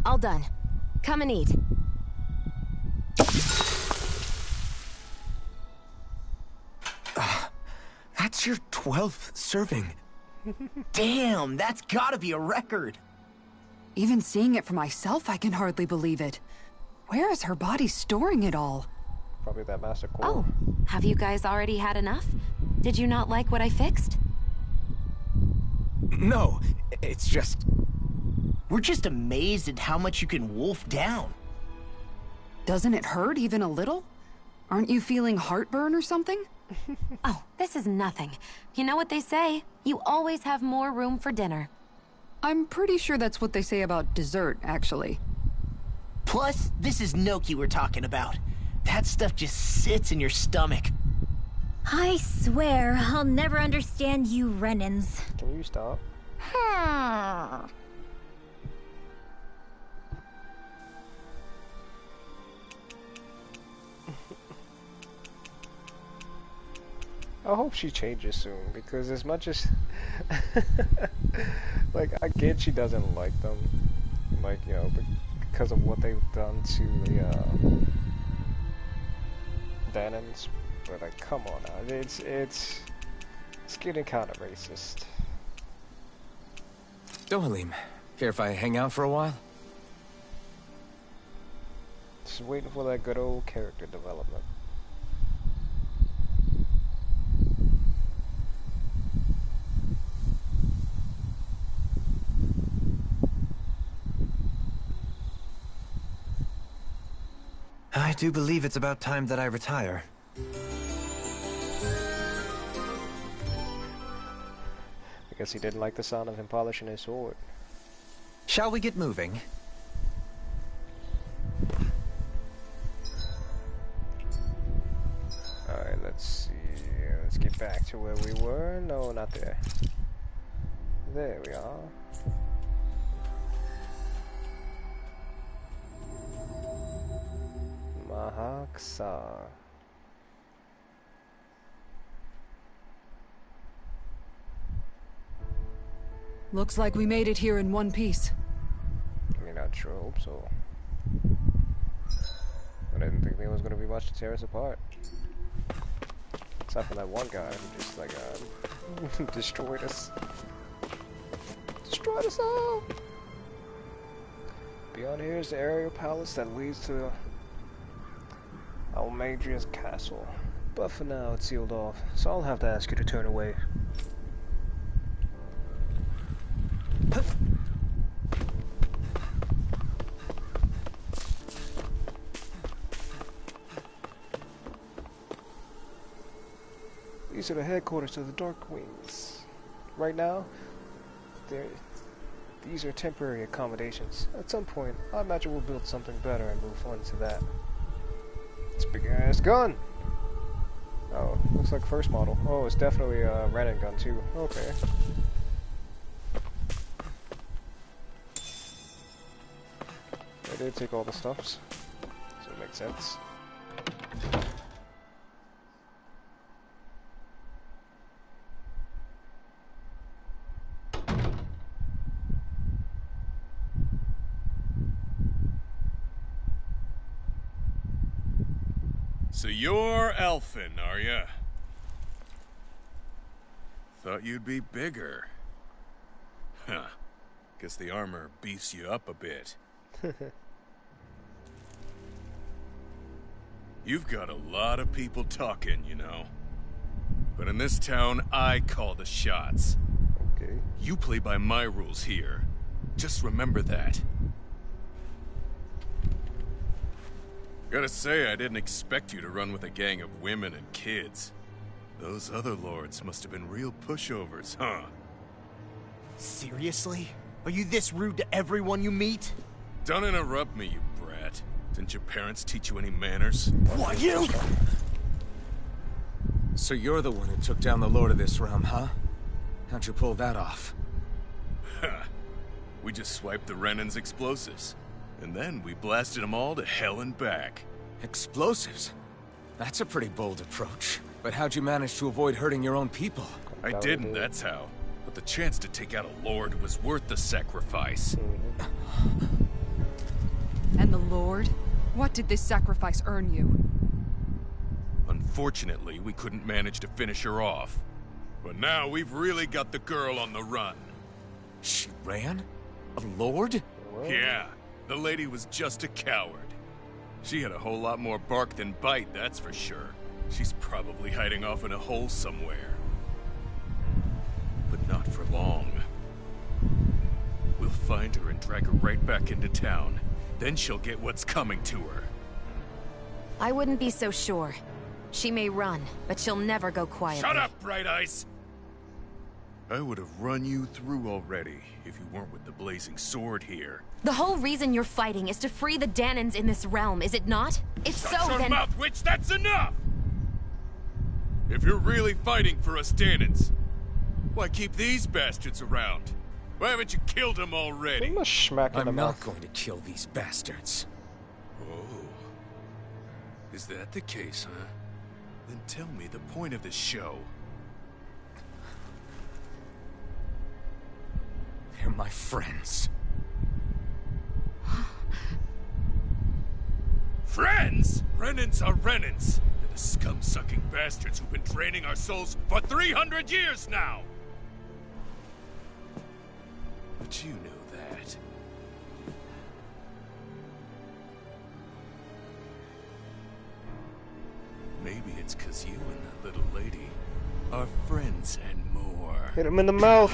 All done. Come and eat. That's your 12th serving. Damn, that's gotta be a record. Even seeing it for myself, I can hardly believe it. Where is her body storing it all? Probably that master core. Oh, have you guys already had enough? Did you not like what I fixed? No, it's just... We're just amazed at how much you can wolf down. Doesn't it hurt even a little? Aren't you feeling heartburn or something? Oh, this is nothing. You know what they say? You always have more room for dinner. I'm pretty sure that's what they say about dessert, actually. Plus, this is Noki we're talking about. That stuff just sits in your stomach. I swear, I'll never understand you Renans. Can you stop? I hope she changes soon, because as much as like, I get she doesn't like them, like, you know, because of what they've done to the Danans, but like, come on now, it's getting kind of racist. Dohalim, care if I hang out for a while? Just waiting for that good old character development. I do believe it's about time that I retire. I guess he didn't like the sound of him polishing his sword. Shall we get moving? Alright, let's see. Let's get back to where we were. No, not there. There we are. Mahaksar. Looks like we made it here in one piece. I mean, I sure hope so. I didn't think there was going to be much to tear us apart. Except for that one guy who just, like, destroyed us. Destroyed us all! Beyond here is the aerial palace that leads to Almadria's castle. But for now, it's sealed off, so I'll have to ask you to turn away. These are the headquarters of the Dark Wings. Right now, these are temporary accommodations. At some point, I imagine we'll build something better and move on to that. It's a big ass gun! Oh, looks like first model. Oh, it's definitely a Renin gun too. Okay. They did take all the stuffs, so it makes sense. So you're elfin, are ya? Thought you'd be bigger. Huh. Guess the armor beefs you up a bit. You've got a lot of people talking, you know. But in this town, I call the shots. Okay. You play by my rules here. Just remember that. Gotta say, I didn't expect you to run with a gang of women and kids. Those other lords must have been real pushovers, huh? Seriously? Are you this rude to everyone you meet? Don't interrupt me, you brat. Didn't your parents teach you any manners? What, you? So you're the one who took down the Lord of this realm, huh? How'd you pull that off? We just swiped the Renan's explosives. And then we blasted them all to hell and back. Explosives? That's a pretty bold approach. But how'd you manage to avoid hurting your own people? I didn't, that's how. But the chance to take out a lord was worth the sacrifice. And the Lord? What did this sacrifice earn you? Unfortunately, we couldn't manage to finish her off. But now we've really got the girl on the run. She ran? A lord? Yeah. The lady was just a coward. She had a whole lot more bark than bite, that's for sure. She's probably hiding off in a hole somewhere. But not for long. We'll find her and drag her right back into town. Then she'll get what's coming to her. I wouldn't be so sure. She may run, but she'll never go quietly. Shut up, Bright Eyes! I would have run you through already if you weren't with the blazing sword here. The whole reason you're fighting is to free the Dahnans in this realm, is it not? If so, Shut your then— mouth, witch! That's enough! If you're really fighting for us Dahnans, why keep these bastards around? Why haven't you killed them already? I'm smacking I'm them not off. going to kill these bastards. Oh. Is that the case, huh? Then tell me the point of the show. They're my friends. Friends? Renans are Renans. They're the scum-sucking bastards who've been draining our souls for 300 years now! But you know that. Maybe it's 'cause you and that little lady are friends and more. Hit him in the mouth.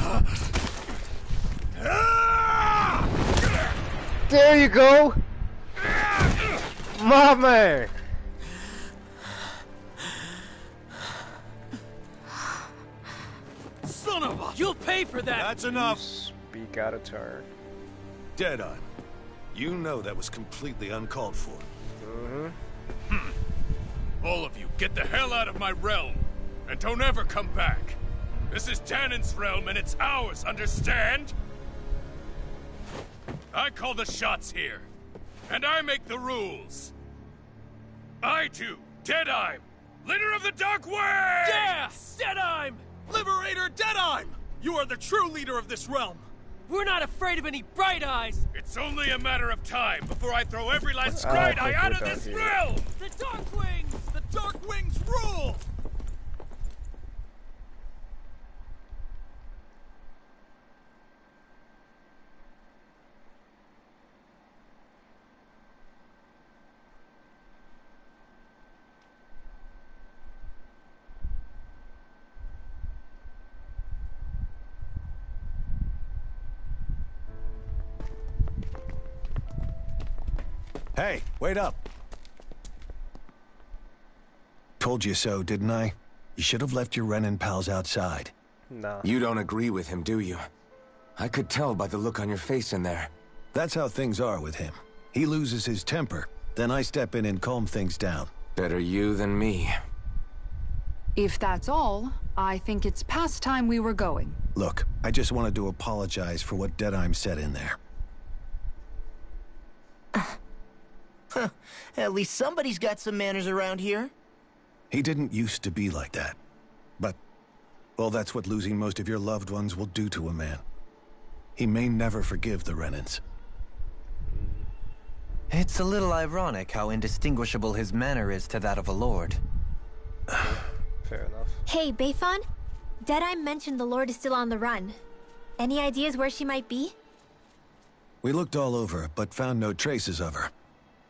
There you go! My man! Son Son of a... You'll pay for that! That's enough! Speak out of turn. Dead-eye. You know that was completely uncalled for. All of you, get the hell out of my realm! And don't ever come back! This is Danon's realm and it's ours, understand? I call the shots here. And I make the rules. I do, Dead-eye, leader of the Dark Wing! Yeah! Dead-eye! Liberator Dead-eye! You are the true leader of this realm! We're not afraid of any bright eyes! It's only a matter of time before I throw every last bright eye out of this realm! The Dark Wings! The Dark Wings rule! Hey, wait up. Told you so, didn't I? You should have left your Renin pals outside. Nah. You don't agree with him, do you? I could tell by the look on your face in there. That's how things are with him. He loses his temper, then I step in and calm things down. Better you than me. If that's all, I think it's past time we were going. Look, I just wanted to apologize for what Dead-Eye said in there. At least somebody's got some manners around here. He didn't used to be like that. But, well, that's what losing most of your loved ones will do to a man. He may never forgive the Renins. It's a little ironic how indistinguishable his manner is to that of a lord. Fair enough. Hey, Bayfon? Dead-Eye mentioned the Lord is still on the run. Any ideas where she might be? We looked all over, but found no traces of her.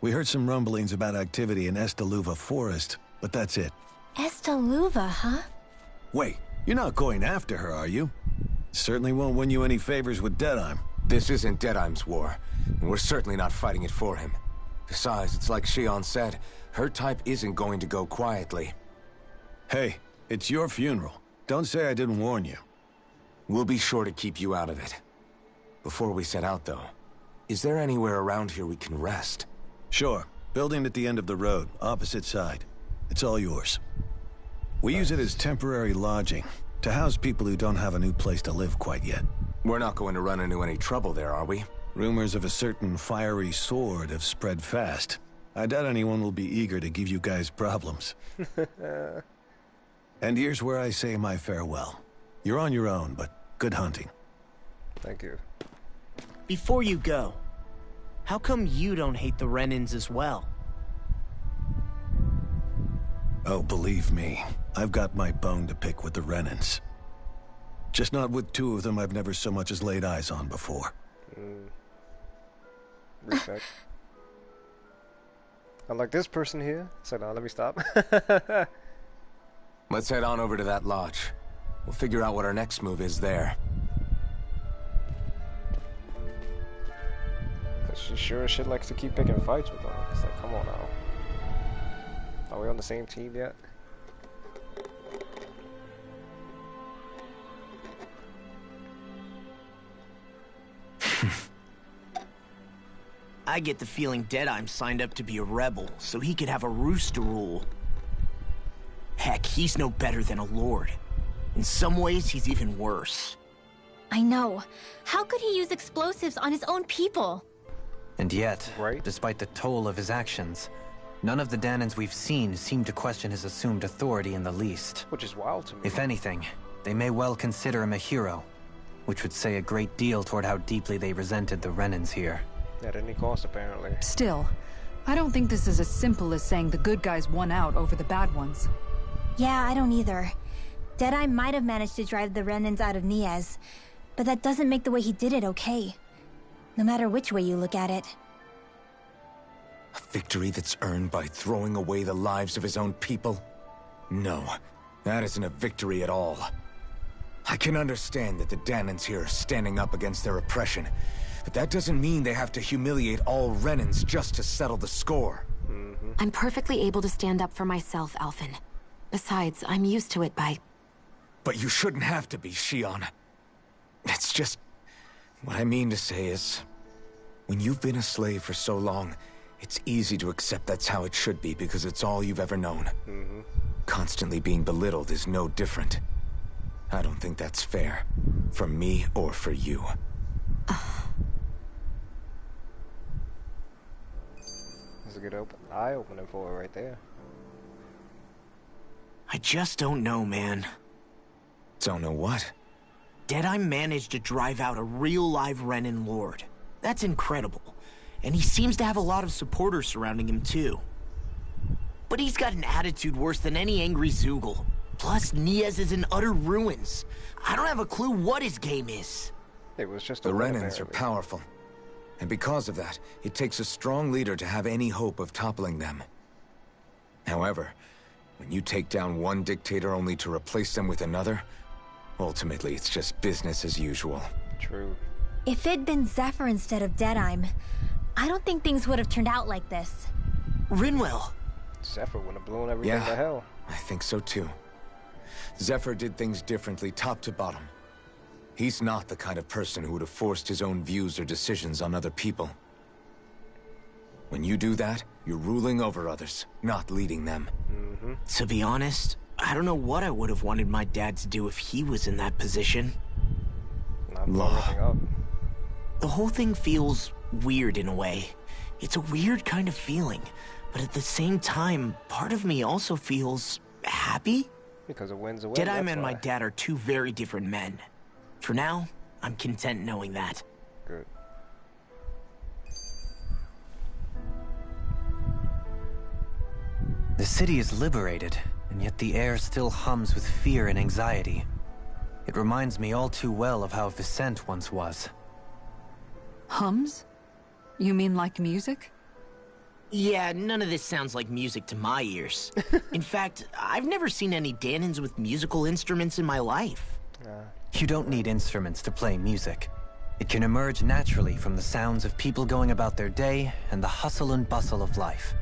We heard some rumblings about activity in Estaluva Forest, but that's it. Estaluva, huh? Wait, you're not going after her, are you? Certainly won't win you any favors with Dead-Eye. This isn't Dead-Eye's war, and we're certainly not fighting it for him. Besides, it's like Shion said, her type isn't going to go quietly. Hey, it's your funeral. Don't say I didn't warn you. We'll be sure to keep you out of it. Before we set out, though, is there anywhere around here we can rest? Sure. Building at the end of the road, opposite side. It's all yours. We use it as temporary lodging, to house people who don't have a new place to live quite yet. We're not going to run into any trouble there, are we? Rumors of a certain fiery sword have spread fast. I doubt anyone will be eager to give you guys problems. And here's where I say my farewell. You're on your own, but good hunting. Thank you. Before you go, how come you don't hate the Renins as well? Oh, believe me, I've got my bone to pick with the Renins. Just not with two of them I've never so much as laid eyes on before. Respect. Unlike this person here. So now let me stop. Let's head on over to that lodge. We'll figure out what our next move is there. She sure as shit likes to keep picking fights with them. It's like, come on now. Are we on the same team yet? I get the feeling Dead-Eye signed up to be a rebel, so he could have a roost to rule. Heck, he's no better than a lord. In some ways, he's even worse. I know. How could he use explosives on his own people? And yet, Right. despite the toll of his actions, none of the Danons we've seen seem to question his assumed authority in the least. Which is wild to me. If anything, they may well consider him a hero, which would say a great deal toward how deeply they resented the Renins here. At any cost, apparently. Still, I don't think this is as simple as saying the good guys won out over the bad ones. Yeah, I don't either. Dead-Eye might have managed to drive the Renins out of Niaz, but that doesn't make the way he did it okay. No matter which way you look at it. A victory that's earned by throwing away the lives of his own people? No, that isn't a victory at all. I can understand that the Danons here are standing up against their oppression, but that doesn't mean they have to humiliate all Renins just to settle the score. I'm perfectly able to stand up for myself, Alphen. Besides, I'm used to it by But you shouldn't have to be, Shion. It's just... What I mean to say is... When you've been a slave for so long, it's easy to accept that's how it should be because it's all you've ever known. Constantly being belittled is no different. I don't think that's fair. For me or for you. That's a good eye-opener for her right there. I just don't know, man. Don't know what? Deadeye managed to drive out a real live Renin Lord. That's incredible. And he seems to have a lot of supporters surrounding him, too. But he's got an attitude worse than any angry Zoogle. Plus, Niaz is in utter ruins. I don't have a clue what his game is. It was just the Renins are powerful. And because of that, it takes a strong leader to have any hope of toppling them. However, when you take down one dictator only to replace them with another, ultimately it's just business as usual. True. If it'd been Zephyr instead of Deadeye, I don't think things would have turned out like this. Rinwell. Zephyr would have blown everything to hell. I think so too. Zephyr did things differently, top to bottom. He's not the kind of person who would have forced his own views or decisions on other people. When you do that, you're ruling over others, not leading them. To be honest, I don't know what I would have wanted my dad to do if he was in that position. Not blow everything up. The whole thing feels weird in a way. It's a weird kind of feeling, but at the same time, part of me also feels happy. Because a win's a win. Deadeye and my dad are two very different men. For now, I'm content knowing that. Good. The city is liberated, and yet the air still hums with fear and anxiety. It reminds me all too well of how Vicente once was. Hums? You mean like music? Yeah, none of this sounds like music to my ears. In fact, I've never seen any Danins with musical instruments in my life. You don't need instruments to play music. It can emerge naturally from the sounds of people going about their day and the hustle and bustle of life.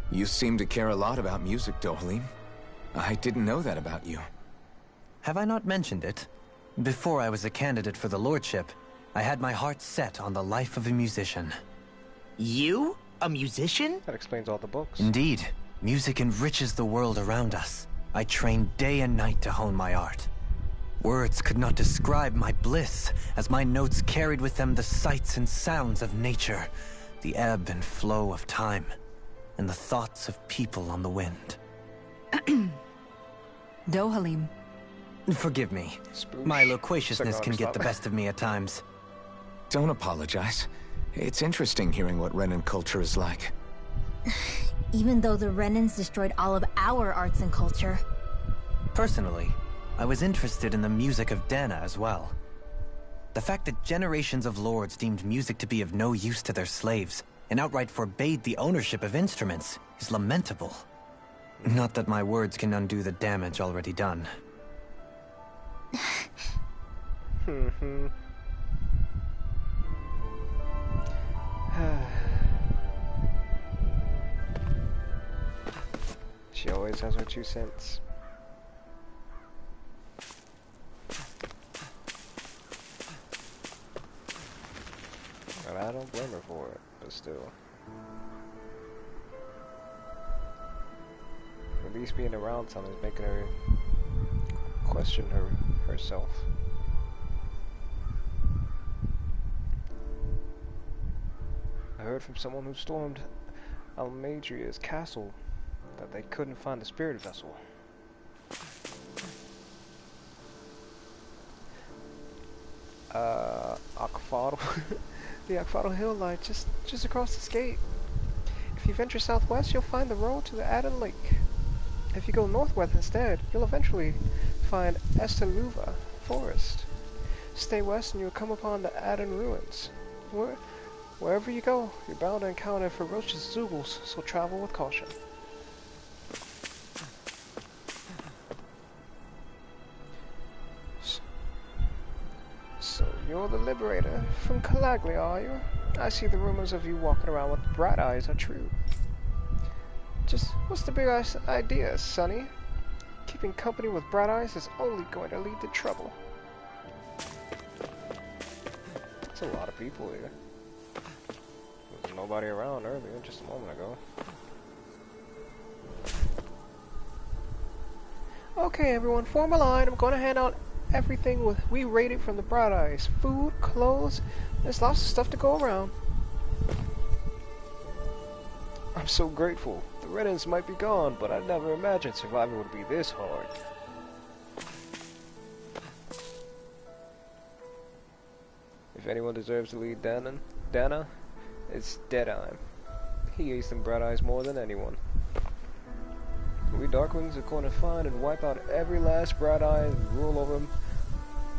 You seem to care a lot about music, Dohalim. I didn't know that about you. Have I not mentioned it? Before I was a candidate for the lordship, I had my heart set on the life of a musician. You? A musician? That explains all the books. Indeed. Music enriches the world around us. I trained day and night to hone my art. Words could not describe my bliss, as my notes carried with them the sights and sounds of nature, the ebb and flow of time, and the thoughts of people on the wind. Dohalim. Forgive me. My loquaciousness can get the best of me at times. Don't apologize. It's interesting hearing what Renin culture is like. Even though the Renins destroyed all of our arts and culture. Personally, I was interested in the music of Dana as well. The fact that generations of lords deemed music to be of no use to their slaves and outright forbade the ownership of instruments is lamentable. Not that my words can undo the damage already done. She always has her 2 cents. And I don't blame her for it, but still. At least being around something is making her question herself. I heard from someone who stormed Almadria's castle that they couldn't find the spirit vessel. Akfadal. The Akfadal Hill lie just across this gate. If you venture southwest, you'll find the road to the Aden Lake. If you go northwest instead, you'll eventually find Estaluva Forest. Stay west and you'll come upon the Aden ruins. Wherever you go, you're bound to encounter ferocious Zoogles, so travel with caution. So you're the Liberator from Calaglia, are you? I see the rumors of you walking around with bright eyes are true. Just what's the big idea, Sonny? Keeping company with Bright Eyes is only going to lead to trouble. That's a lot of people here. There's nobody around earlier, just a moment ago. Okay, everyone, form a line. I'm going to hand out everything we rated from the Bright Eyes. Food, clothes, there's lots of stuff to go around. I'm so grateful. The Reddens might be gone, but I never imagined surviving would be this hard. If anyone deserves to lead Dana, it's Deadeye. He hates them Bright Eyes more than anyone. We Darkwings are going to find and wipe out every last Bright Eye and rule over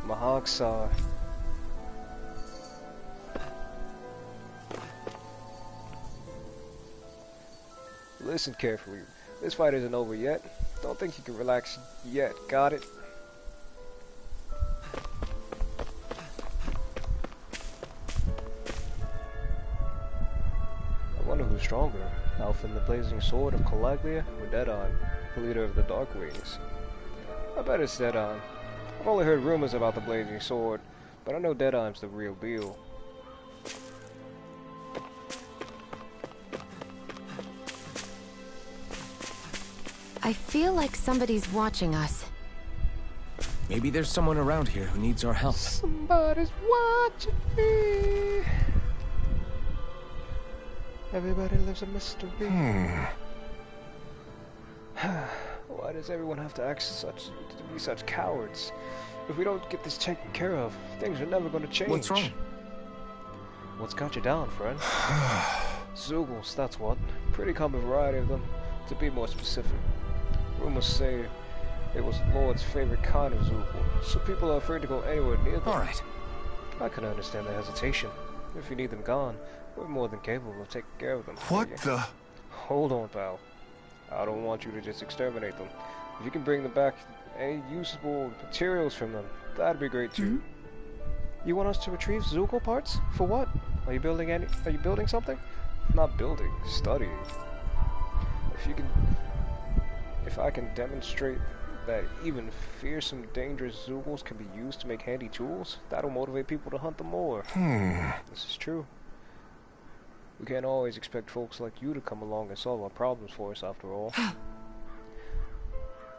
Mahag Saar. Listen carefully. This fight isn't over yet. Don't think you can relax yet. Got it? I wonder who's stronger, Alpha and the Blazing Sword of Calaglia or Deadeye, the leader of the Darkwings. I bet it's Deadeye. I've only heard rumors about the Blazing Sword, but I know Deadeye's the real deal. I feel like somebody's watching us. Maybe there's someone around here who needs our help. Somebody's watching me. Everybody lives a mystery. Why does everyone have to act to be such cowards? If we don't get this taken care of, things are never going to change. What's wrong? What's got you down, friend? Zoogles, that's what. Pretty common variety of them, to be more specific. Rumors say it was Lord's favorite kind of Zoogle, so people are afraid to go anywhere near them. Alright. I can understand the hesitation. If you need them gone, we're more than capable of taking care of them. What the? Hold on, pal. I don't want you to just exterminate them. If you can bring them back any usable materials from them, that'd be great too. You want us to retrieve Zoogle parts? For what? Are you building something? Not building, studying. If I can demonstrate that even fearsome, dangerous Zoogles can be used to make handy tools, that'll motivate people to hunt them more. This is true. We can't always expect folks like you to come along and solve our problems for us, after all.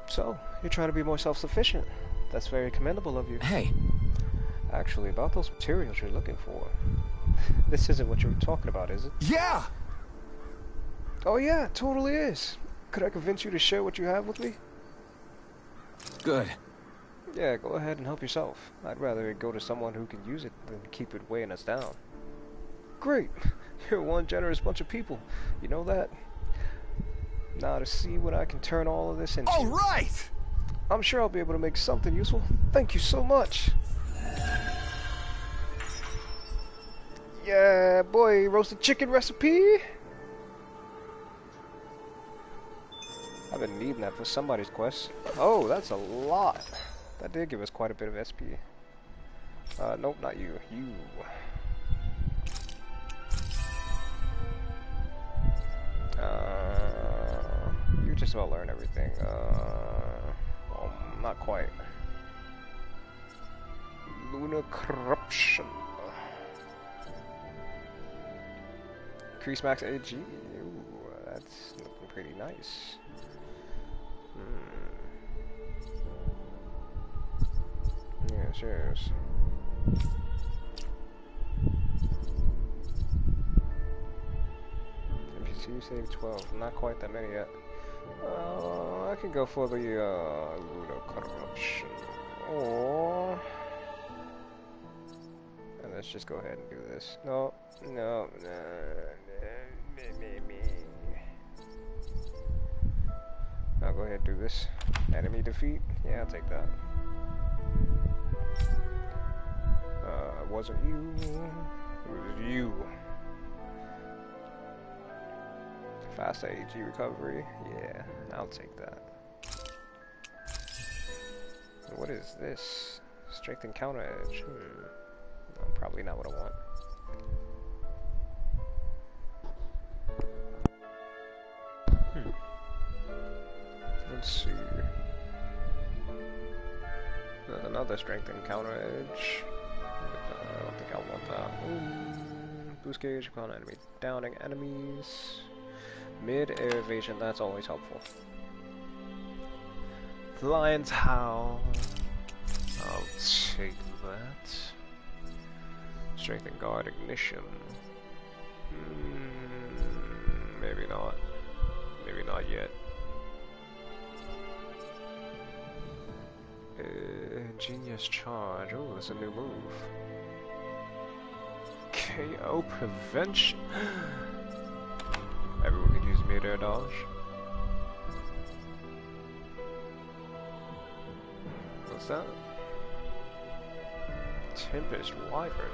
So, you're trying to be more self-sufficient. That's very commendable of you. Hey. Actually, about those materials you're looking for. This isn't what you were talking about, is it? Yeah! Oh yeah, it totally is. Could I convince you to share what you have with me? Good. Yeah, go ahead and help yourself. I'd rather it go to someone who can use it than keep it weighing us down. Great! You're one generous bunch of people. You know that? Now to see what I can turn all of this into. All right! I'm sure I'll be able to make something useful. Thank you so much. Yeah, boy, roasted chicken recipe. I've been needing that for somebody's quest. Oh, that's a lot. That did give us quite a bit of SP. Nope, not you. You. You just about learn everything. Well, not quite. Lunar Corruption. Increase max AG. Ooh, that's looking pretty nice. Yes, yes. NPC save 12. Not quite that many yet. I can go for the Lunar Corruption. Or and let's just go ahead and do this. No. I'll go ahead and do this. Enemy defeat? Yeah, I'll take that. It wasn't you. It was you. Fast AG recovery? Yeah, I'll take that. What is this? Strength and counter edge. No, probably not what I want. Let's see. another strength encounter edge. I don't think I want that. Boost gauge upon enemy. Downing enemies. Mid-air evasion, that's always helpful. The Lion's Howl. I'll take that. Strength and guard ignition. Maybe not. Maybe not yet. Ingenious charge. Oh, that's a new move. KO prevention. Everyone can use mid-air dodge. What's that? Tempest Wyvern.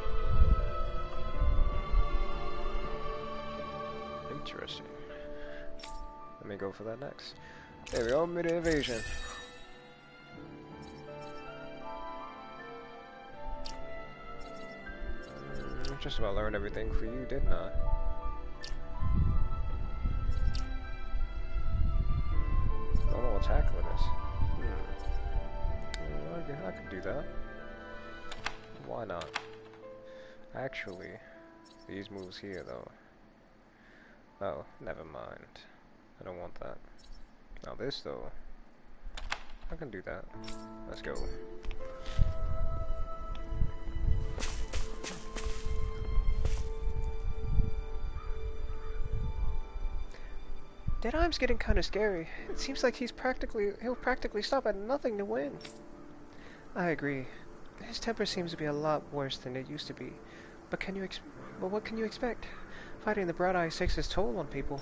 Interesting. Let me go for that next. There we go, mid-air evasion. Just about learned everything for you, didn't I? Normal attack limits. I could do that. Why not? Actually, these moves here though. Oh, never mind. I don't want that. Now this though, I can do that. Let's go. Deadeye's getting kind of scary. It seems like he'll practically stop at nothing to win. I agree. His temper seems to be a lot worse than it used to be. But what can you expect? Fighting the Bright Eye takes its toll on people.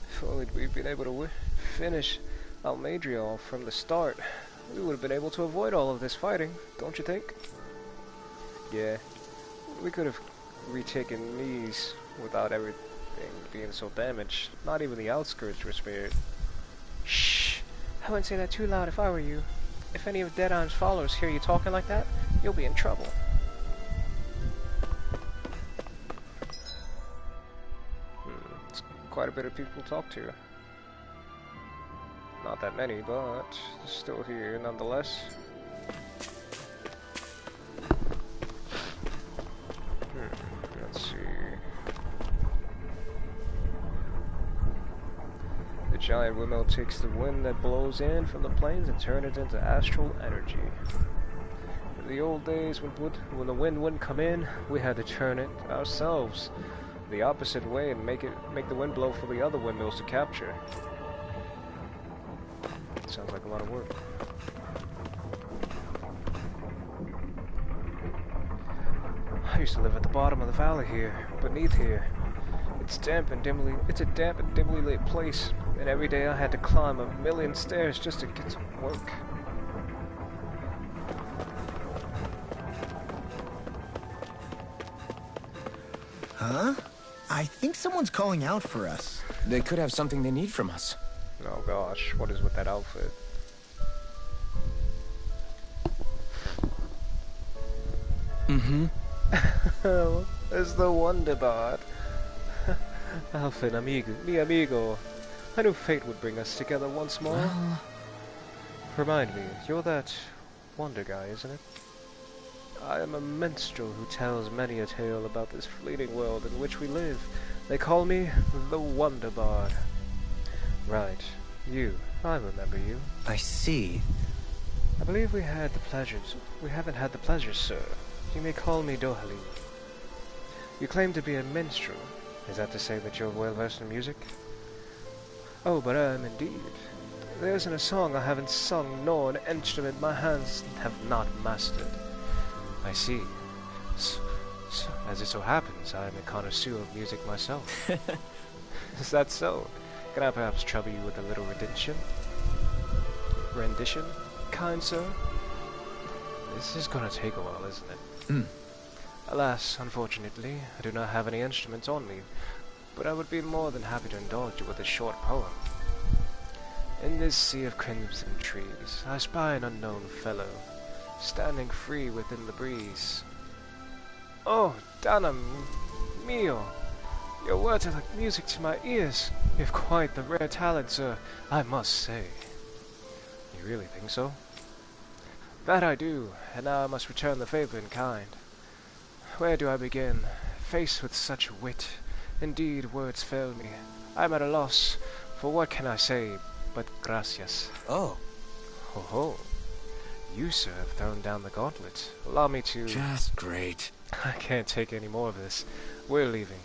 If only we'd been able to finish Almadriel from the start, we would have been able to avoid all of this fighting, don't you think? Yeah, we could have retaken these without everything being so damaged. Not even the outskirts were spared. Shh! I wouldn't say that too loud if I were you. If any of Deadeye's followers hear you talking like that, you'll be in trouble. It's quite a bit of people to talk to. Not that many, but still here nonetheless. Let's see. The giant windmill takes the wind that blows in from the plains and turns it into astral energy. In the old days, when the wind wouldn't come in, we had to turn it ourselves the opposite way and make the wind blow for the other windmills to capture. Sounds like a lot of work. I used to live at the bottom of the valley here, beneath here. It's a damp and dimly lit place, and every day I had to climb a million stairs just to get some work. Huh? I think someone's calling out for us. They could have something they need from us. Oh gosh, what is with that outfit? It's the Wonder Bard. Alphen amigo, mi amigo. I knew fate would bring us together once more. Remind me, you're that Wonder guy, isn't it? I am a minstrel who tells many a tale about this fleeting world in which we live. They call me the Wonder Bard. Right. You. I remember you. I see. I believe we haven't had the pleasure, sir. You may call me Dohalim. You claim to be a minstrel. Is that to say that you're well versed in music? Oh, but I am indeed. There isn't a song I haven't sung, nor an instrument my hands have not mastered. I see. As it so happens, I am a connoisseur of music myself. Is that so? Can I perhaps trouble you with a little rendition? Kind sir? This is gonna take a while, isn't it? Alas, unfortunately, I do not have any instruments on me, but I would be more than happy to indulge you with a short poem. In this sea of crimson trees, I spy an unknown fellow, standing free within the breeze. Oh, Dana mio! Your words are like music to my ears. You have quite the rare talent, sir, I must say. You really think so? That I do, and now I must return the favor in kind. Where do I begin? Faced with such wit, indeed words fail me. I am at a loss, for what can I say but gracias? Oh. Ho ho. You, sir, have thrown down the gauntlet. Allow me to... Just great. I can't take any more of this. We're leaving.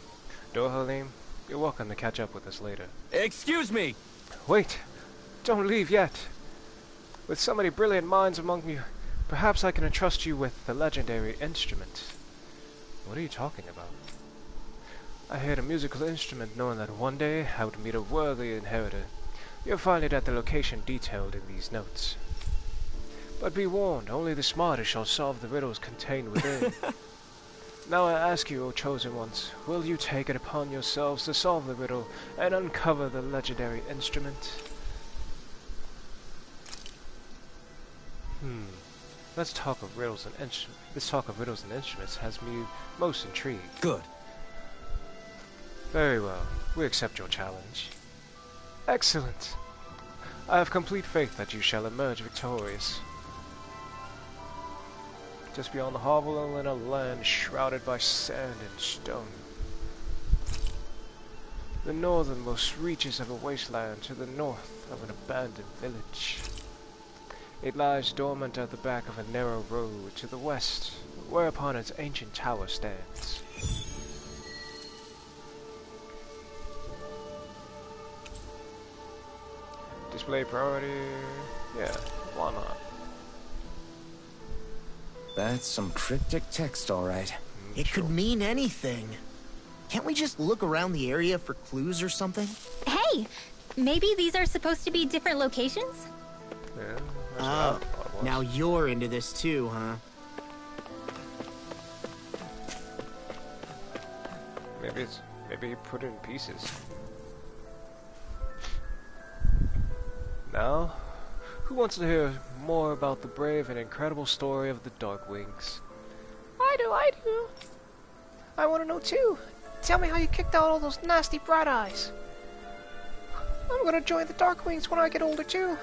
Dohalim, you're welcome to catch up with us later. Excuse me! Wait! Don't leave yet! With so many brilliant minds among you, perhaps I can entrust you with the legendary instrument. What are you talking about? I heard a musical instrument knowing that one day I would meet a worthy inheritor. You'll find it at the location detailed in these notes. But be warned, only the smartest shall solve the riddles contained within. Now I ask you, O chosen ones, will you take it upon yourselves to solve the riddle and uncover the legendary instrument? Let's talk of riddles and instruments. This talk of riddles and instruments has me most intrigued. Good. Very well. We accept your challenge. Excellent. I have complete faith that you shall emerge victorious. Just beyond the hovel in a land shrouded by sand and stone. The northernmost reaches of a wasteland to the north of an abandoned village. It lies dormant at the back of a narrow road to the west, whereupon its ancient tower stands. Display priority... yeah, why not? That's some cryptic text, all right. It could mean anything. Can't we just look around the area for clues or something? Hey, maybe these are supposed to be different locations? Yeah, that's what I Oh, thought it was. now you're into this too, huh? Maybe he put it in pieces. Now, who wants to hear more about the brave and incredible story of the Darkwings? I do. I want to know too. Tell me how you kicked out all those nasty bright eyes. I'm gonna join the Darkwings when I get older too.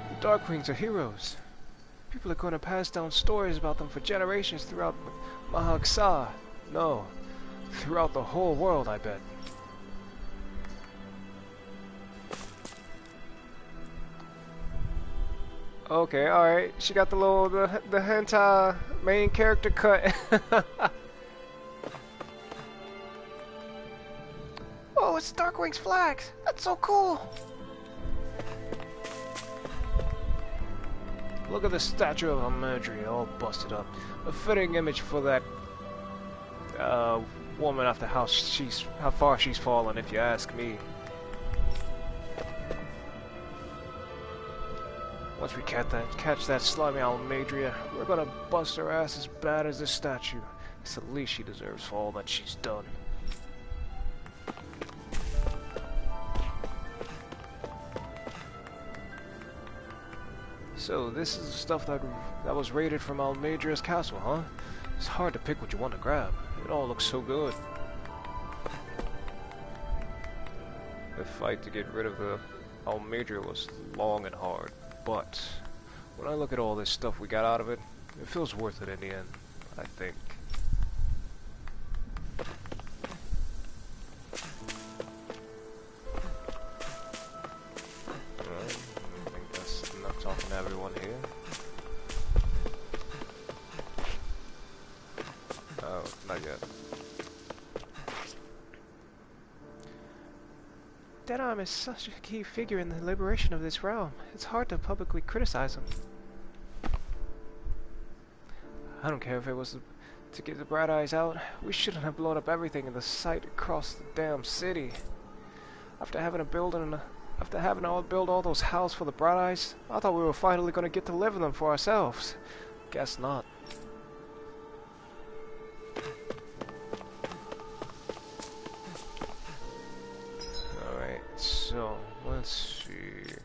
The Darkwings are heroes. People are going to pass down stories about them for generations throughout Mahaksa. No, throughout the whole world, I bet. Okay, alright. She got the hentai main character cut. Oh, it's Darkwing's flags. That's so cool. Look at the statue of Amadri all busted up. A fitting image for that woman after how far she's fallen, if you ask me. Once we catch that slimy Almadria, we're gonna bust her ass as bad as this statue. It's the least she deserves for all that she's done. So, this is the stuff that was raided from Almadria's castle, huh? It's hard to pick what you want to grab. It all looks so good. The fight to get rid of the Almadria was long and hard, but when I look at all this stuff we got out of it, it feels worth it in the end, I think. Talking to everyone here. Oh, not yet. Dai-N is such a key figure in the liberation of this realm. It's hard to publicly criticize him. I don't care if it was to get the Bright Eyes out. We shouldn't have blown up everything in the sight across the damn city. After having to build all those houses for the Bright Eyes, I thought we were finally going to get to live in them for ourselves. Guess not. Alright, so, let's see.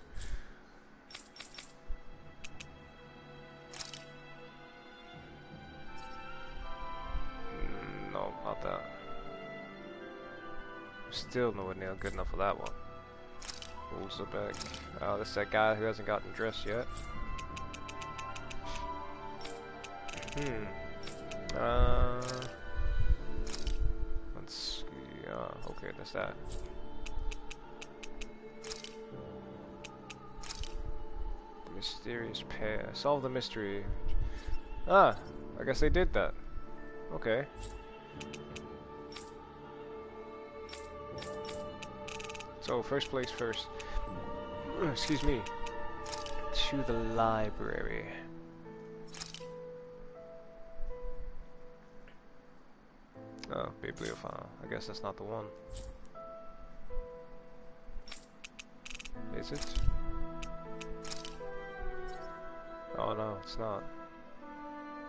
Still nowhere near good enough for that one. Ulzebek. Oh, this is that guy who hasn't gotten dressed yet. Let's see. Okay, that's that. The mysterious pair. Solve the mystery. Ah, I guess they did that. Okay. So, first place first. Excuse me. To the library. Oh, bibliophile. I guess that's not the one. Is it? Oh no, it's not.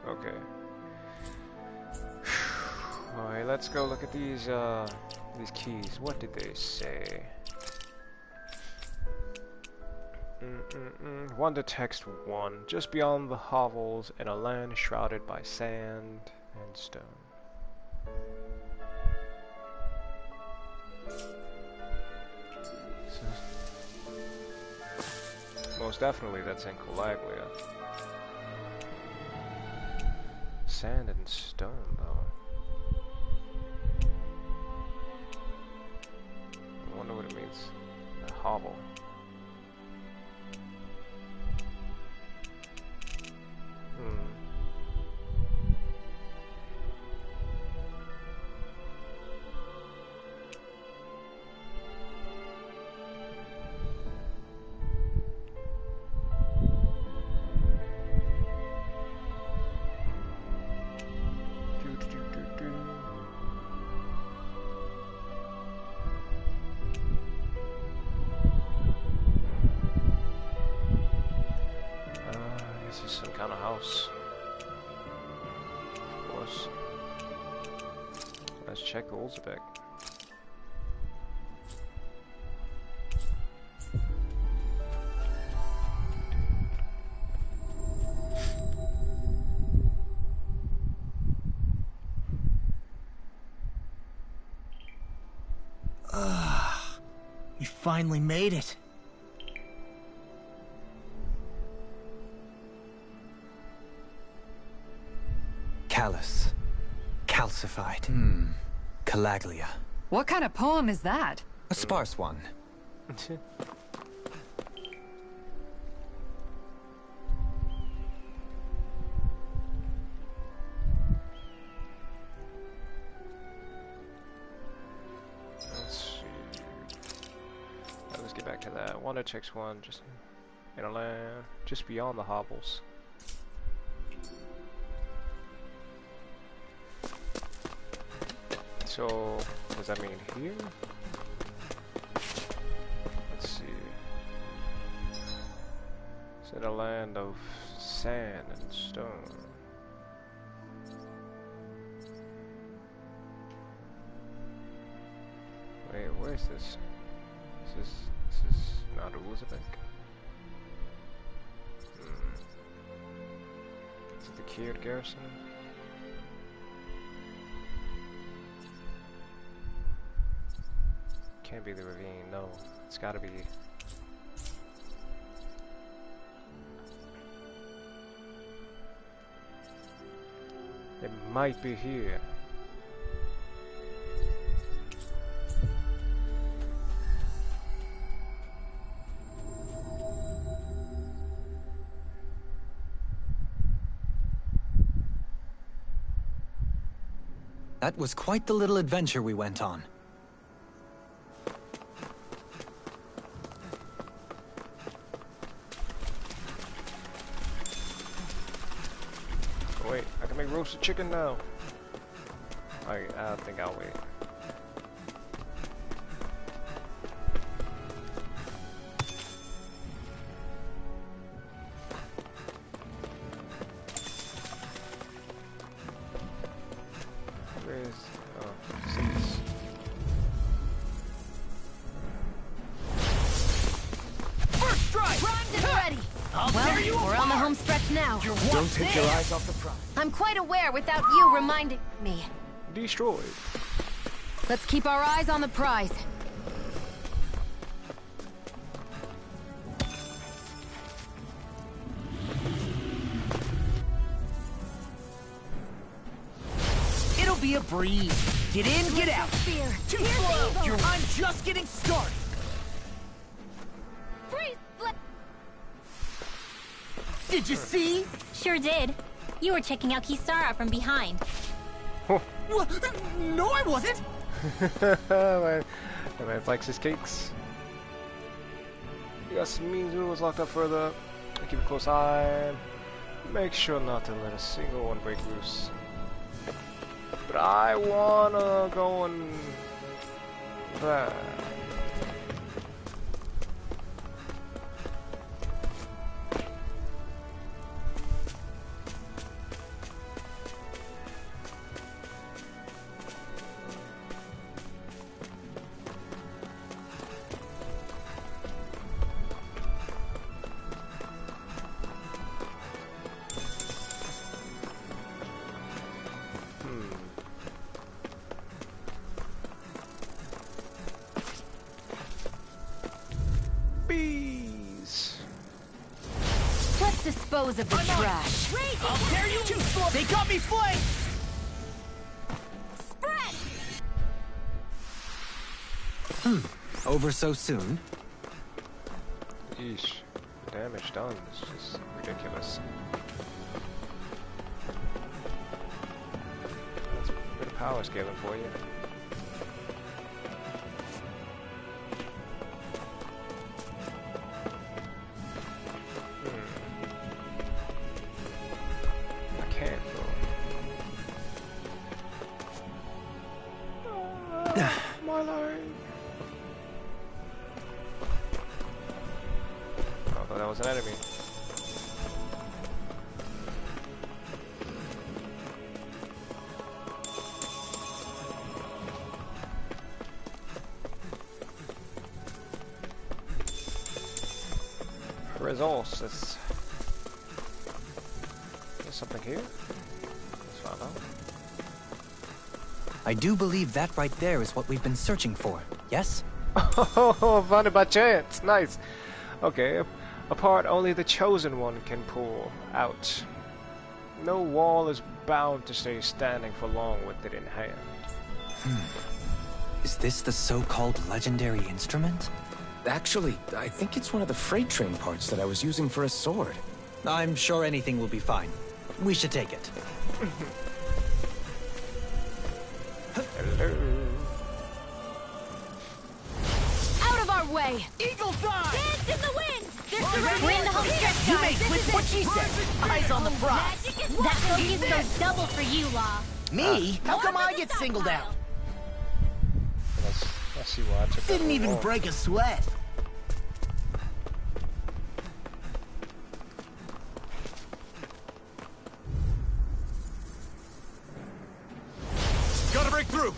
Okay. Alright, let's go look at these keys. What did they say? Wonder text 1. Just beyond the hovels in a land shrouded by sand and stone. So, most definitely that's in Calaglia. Sand and stone, though. I wonder what it means. A hovel. Check Olzebek. We finally made it. Callous. Calcified. Calaglia. What kind of poem is that? A sparse one. Let's see. Let's get back to that. Wonder text 1, just in a land just beyond the hovels. So, does that mean here? Let's see. Is it a land of sand and stone? Wait, where is this? This is not Ulzebek. Is it the Kiev garrison? Can't be the ravine, no. It's gotta be... It might be here. That was quite the little adventure we went on. Wait, I can make roasted chicken now. I think I'll wait. Where is... oh, seeds. First strike! Primed and ready! Well, we're on the home stretch now. Don't take your eyes off the prize. I'm quite aware without you reminding me. Destroyed. Let's keep our eyes on the prize. It'll be a breeze. Get in, get out. Fear. Too Here's slow. evil. I'm just getting started. Freeze! Did you see? Sure did. You were checking out Kisara from behind. No, I wasn't. The man likes his cakes. You got some mean moves locked up further. Keep a close eye. Make sure not to let a single one break loose. But I wanna go and play. Bees. Let's dispose of the trash. How dare you? Too slow. They got me flanked. Spread! Over so soon? Yeesh. The damage done is just ridiculous. That's a bit of power scaling for you. My life. Oh, I thought that was an enemy. Resources. There's something here. Let's find out. I do believe that right there is what we've been searching for, yes? Oh, found it by chance. Nice. Okay, a part only the chosen one can pull out. No wall is bound to stay standing for long with it in hand. Is this the so-called legendary instrument? Actually, I think it's one of the freight train parts that I was using for a sword. I'm sure anything will be fine. We should take it. Hello. Out of our way! Eagle fly! Dance in the wind! There's the Ready? wind home stretch, You guys. make with what she said. Eyes on the prize. Magic is That what focus goes double for you, Law. Me? How come More I for get the singled stockpile. out? Let's see why I took that Didn't even more. break a sweat. Gotta break through!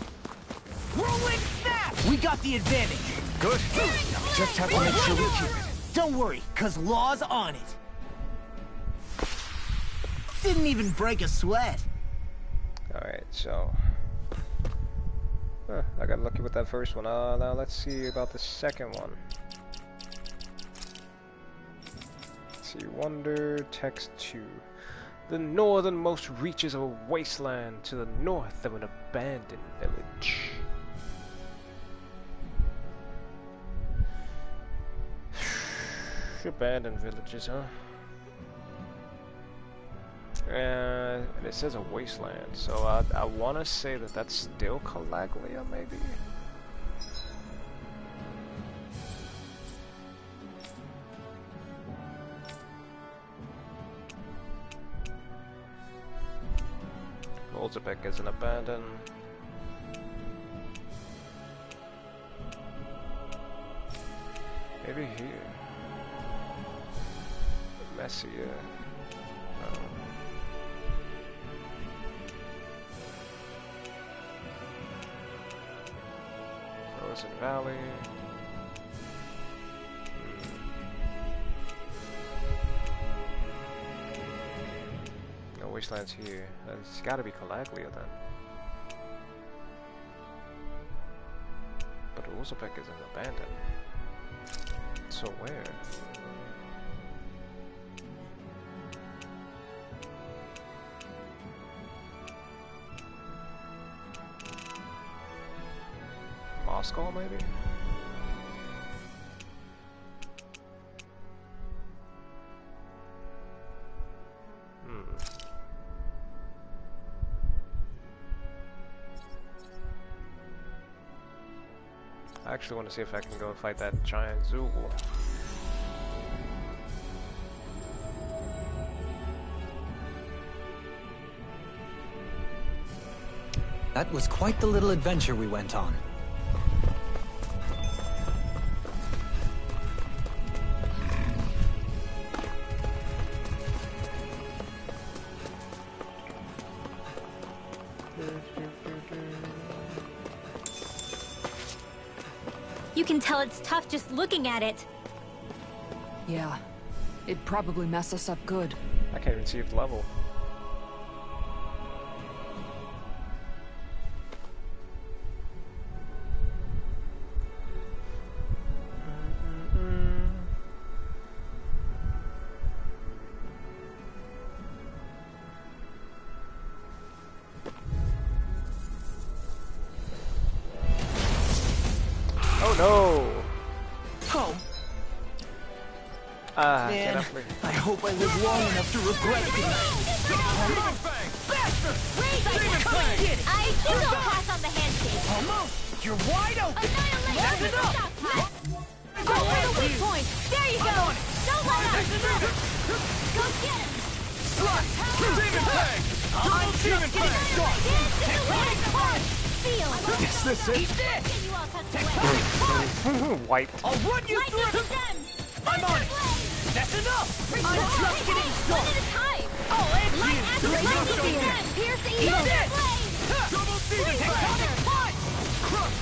Whirlwind snap! We got the advantage. Good. Just have to make sure we keep it. Don't worry, cause Law's on it. Didn't even break a sweat. Alright, so... I got lucky with that first one. Now let's see about the second one. Let's see, Wonder Text 2. The northernmost reaches of a wasteland to the north of an abandoned village. Abandoned villages, huh? And it says a wasteland, so I want to say that that's still Calaglia, maybe? Olzebek is an abandoned. Maybe here. Messier. No. Frozen Valley. No wastelands here. It's gotta be Calaglia then. Kozopek isn't abandoned. So where? Moscow, maybe? I actually want to see if I can go fight that giant Zool. That was quite the little adventure we went on. You can tell it's tough just looking at it. Yeah. It'd probably mess us up good. I can't even see its level. Man, I hope I live long enough to regret this. Bastard! Come and get it! I think I'll pass on the handshake. Almost! You're wide open! That's enough! Go for the weak point! There you go! Don't let up! Go get him! Slut! Demon Fang! I'm just getting started! Tectonic punch! Feel! Is this it? Eat this! Tectonic punch! Wiped. I'll run you through! I'm on it! That's enough! I'm just getting started! One at a time! I'll end you! Pierce the Eat evil this! blade! Double demon tectonic punch! Crush!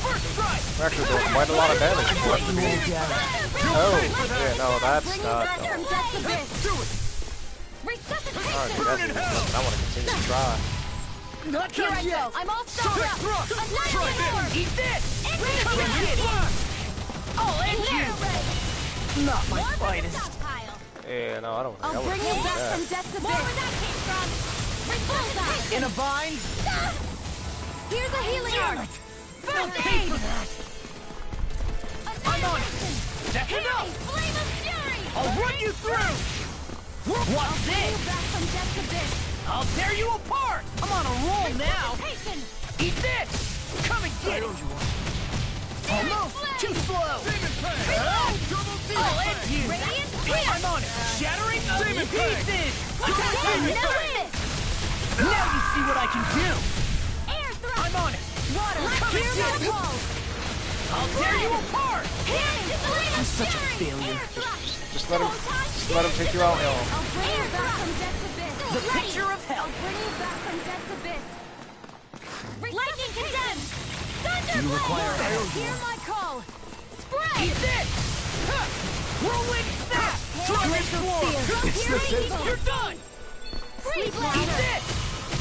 First strike! We're actually doing quite a lot of damage. Oh, yeah, no, that's not. Do it! Alright, that's I want to continue to try. Not done yet! I'm all stalled up! Try this! Eat this! Come and get it! I'll end you! Not my finest. Yeah, no, I don't think I I'll would bring you back that. from death to bit. Where that came from? Bullseye! In a vine? Here's a healing art! I'll pay for that! I'm on it! That's enough! Flame of fury! I'll run you through! What's this? Back from death to bit. I'll tear you apart! I'm on a roll now! Eat this! Come and get it! Almost! Too slow! I'll end you! I'm on it! Shattering the pieces! Now you see what I can do! I'm on it! Water! Come and get it! I'll tear you apart! I'm such a failure. Just let him take you out, y'all. I'll bring you back from death to bit. The picture of hell! I'll bring you back from death to bit. Lightning condemned! Thunderblade! You require help. Hear my call! Spread! Eat this! Whirlwind snap! It's the same. You're done! Freeze Eat this!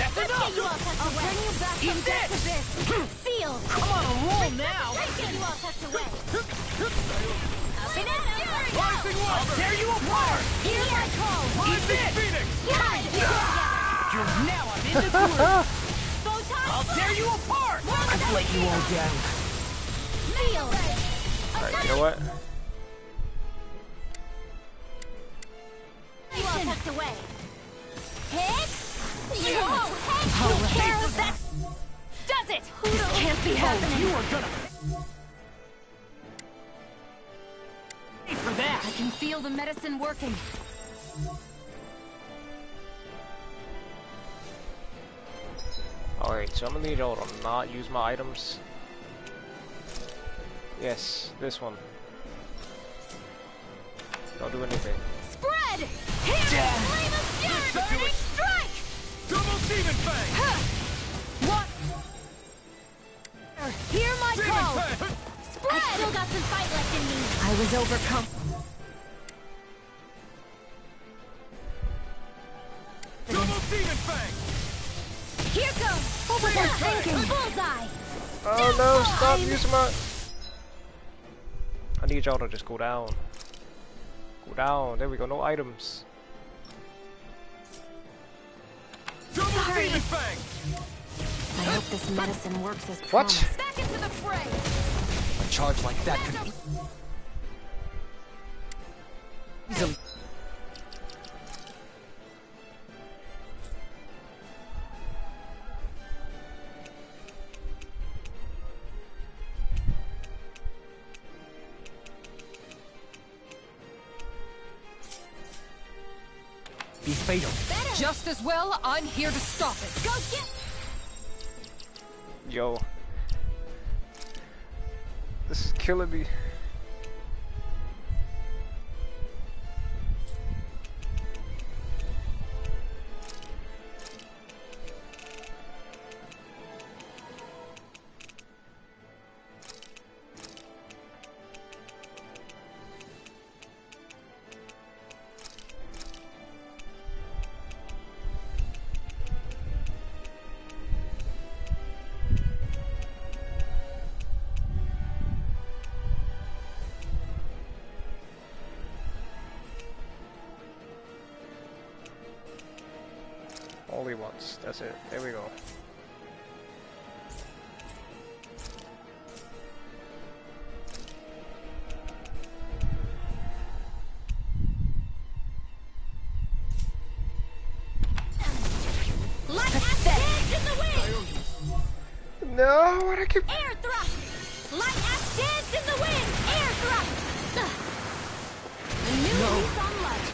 That's I'll enough! bring you back Eat from death to this! bit. Seal! I'm on a roll now! Get you all tucked away. Up and out! I'll tear you apart! Hear my call! Eat this! You're now I'm in the groove! I'll tear you apart! I've let you all down. Seal! Alright, you know what? You all tucked away. Hit! Whoa! Who cares? That does it! This can't be happening! You are gonna pay for that! I can feel the medicine working. Alright, so I'm gonna need y'all to not use my items. Yes, this one. Don't do anything. Spread! Here! Flame of fury! Burning strike! Double demon fang! What? Hear my Demon call! fang! Spread! I still got some fight left in me. I was overcome. Double demon fang! Here goes! What was I thinking? Bullseye! Oh no, stop using my... I need y'all to just go down. Go down. There we go. No items. Sorry. I hope this medicine works as What? promised. Back into the fray. A charge like that could easily... be fatal. Just as well, I'm here to stop it. Go get. Yo. This is killing me. Only once. That's it. There we go. Light ass dance in the wind. No, what I keep... Air thrust. Light ass dance in the wind. Air thrust. A new lease on life.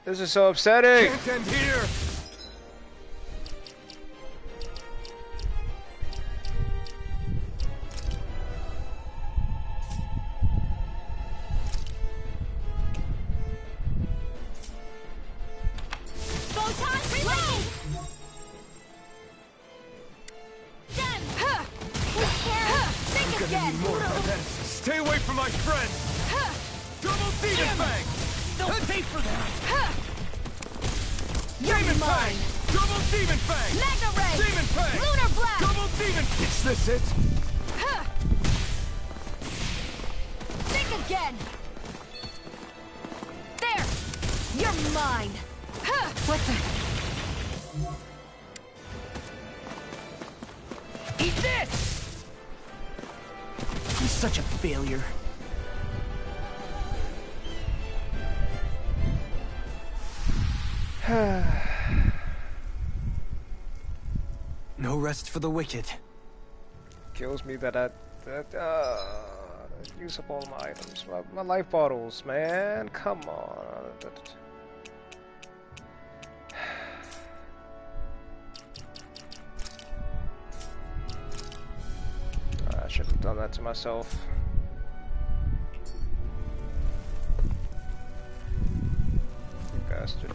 This is so upsetting. Can't end here! Photon reload. Done. Think again. Stay away from my friend! Double Demon Fang! They'll pay for that! Demon Fang! Double Demon Fang! Magna ray. Demon Fang! Lunar blast. Double Demon... Is this it? Think again. There. You're mine. What the? Eat this! He's such a failure. No rest for the wicked. Kills me that use up all my items. My life bottles, man. Come on. I should have done that to myself. You bastard.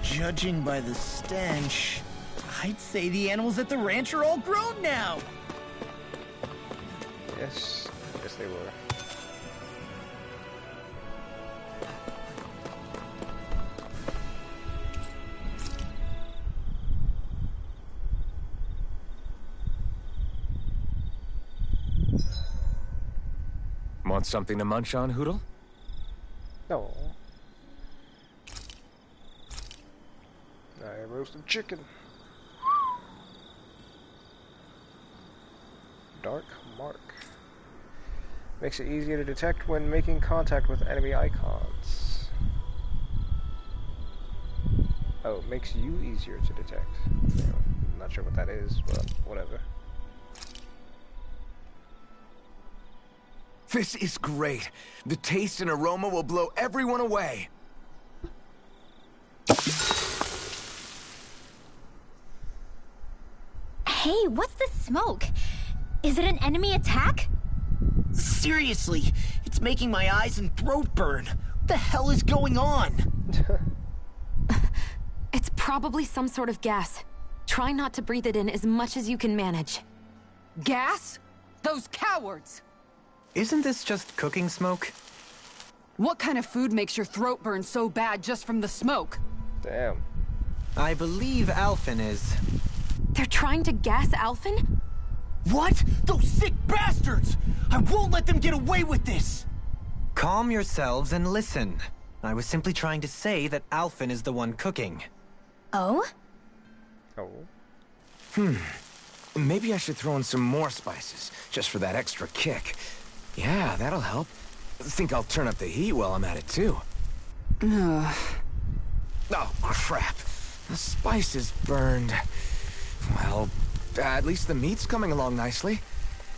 Judging by the stench, I'd say the animals at the ranch are all grown now. Yes, yes they were. Want something to munch on, Hoodle? No. I roasted chicken. Dark mark. Makes it easier to detect when making contact with enemy icons. Oh, makes you easier to detect. Anyway, I'm not sure what that is, but whatever. This is great. The taste and aroma will blow everyone away. Hey, what's the smoke? Is it an enemy attack? Seriously, It's making my eyes and throat burn. What the hell is going on? It's probably some sort of gas. Try not to breathe it in as much as you can manage. Gas? Those cowards! Isn't this just cooking smoke? What kind of food makes your throat burn so bad just from the smoke? Damn. I believe Alphen is. They're trying to gas Alphen? What? Those sick bastards! I won't let them get away with this! Calm yourselves and listen. I was simply trying to say that Alphen is the one cooking. Oh? Oh. Maybe I should throw in some more spices, just for that extra kick. Yeah, that'll help. Think I'll turn up the heat while I'm at it, too. Oh, crap. The spice is burned. Well, at least the meat's coming along nicely.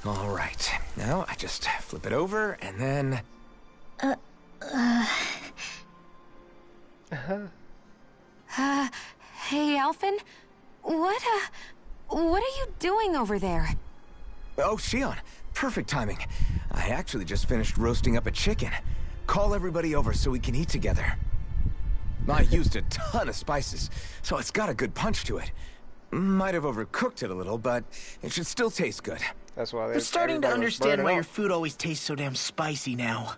All right. Now, I just flip it over, and then... Hey, Alphen? What are you doing over there? Oh, Shion. Perfect timing. I actually just finished roasting up a chicken. Call everybody over so we can eat together. I used a ton of spices, so it's got a good punch to it. Might have overcooked it a little, but it should still taste good. That's why I'm starting to understand why your food always tastes so damn spicy now.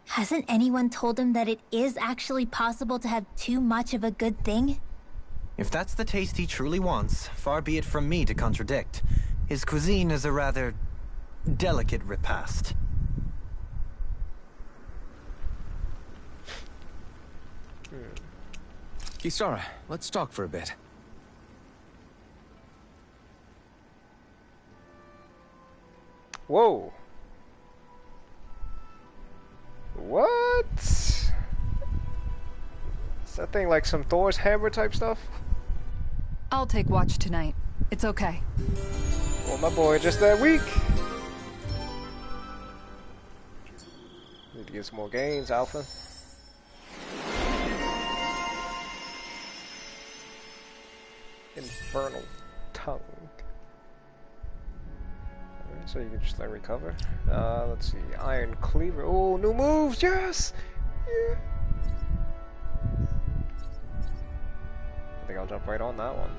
Hasn't anyone told him that it is actually possible to have too much of a good thing? If that's the taste he truly wants, far be it from me to contradict. His cuisine is a rather delicate repast. Kisara, let's talk for a bit. Whoa. What? Is that thing like some Thor's hammer type stuff? I'll take watch tonight. It's okay. Well, my boy, just that weak. Need to get some more gains, Alpha. Infernal tongue. Alright, so you can just recover. Let's see. Iron cleaver. Oh, new moves! Yes! Yeah. I think I'll jump right on that one.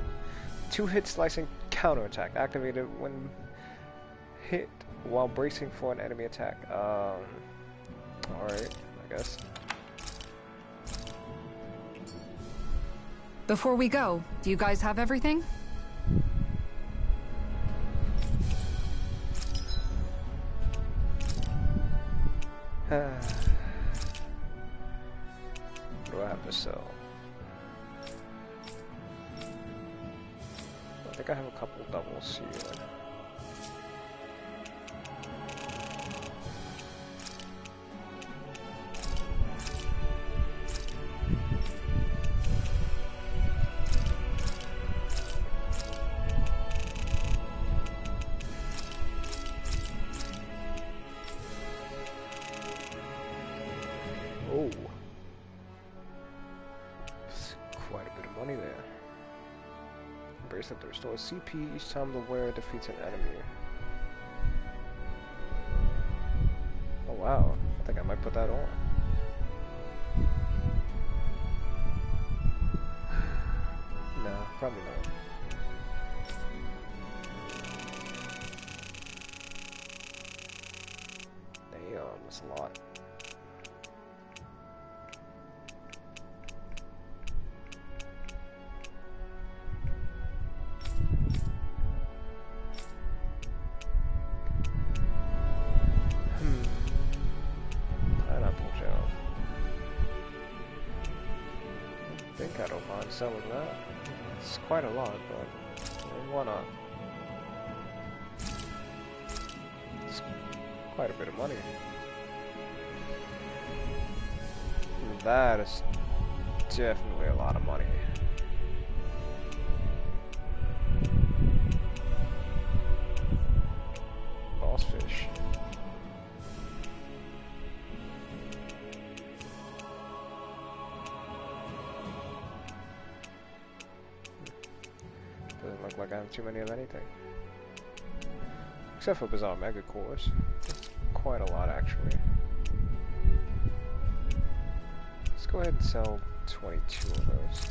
2-hit slicing counterattack. Activated when hit while bracing for an enemy attack. Alright, I guess. Before we go, do you guys have everything? What do I have to sell? I think I have a couple doubles here. Oh, that's quite a bit of money there. Bracelet that restores CP each time the wearer defeats an enemy. Oh wow, I think I might put that on. No, probably not. Damn, that's a lot. I don't mind selling that. It's quite a lot, but why not? It's quite a bit of money. That is definitely a lot of money. Boss fish. Doesn't look like I have too many of anything. Except for Bizarre Mega Cores. That's quite a lot, actually. go ahead and sell 22 of those.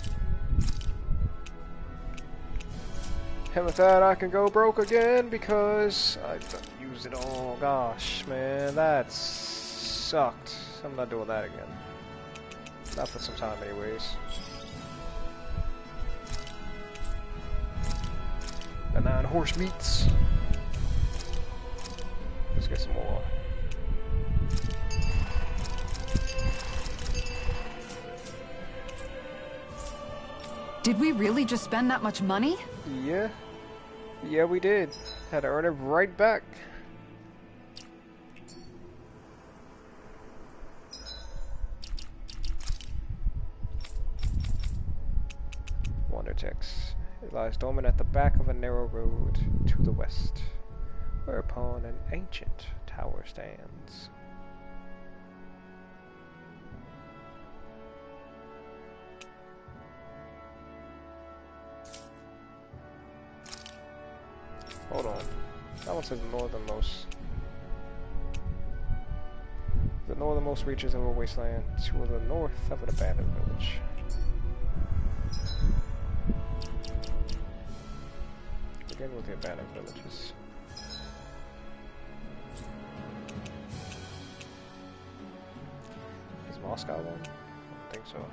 And with that, I can go broke again because I used it all. Gosh, man, that sucked. I'm not doing that again. Not for some time, anyways. The 9 horse meats. Let's get some more. Did we really just spend that much money? Yeah. Yeah, we did. Had to earn it right back. Wondertex. It lies dormant at the back of a narrow road to the west, whereupon an ancient tower stands. Hold on. That one says northernmost. The northernmost reaches of a wasteland to the north of an abandoned village. Begin with the abandoned villages. Is Moscow one? I don't think so.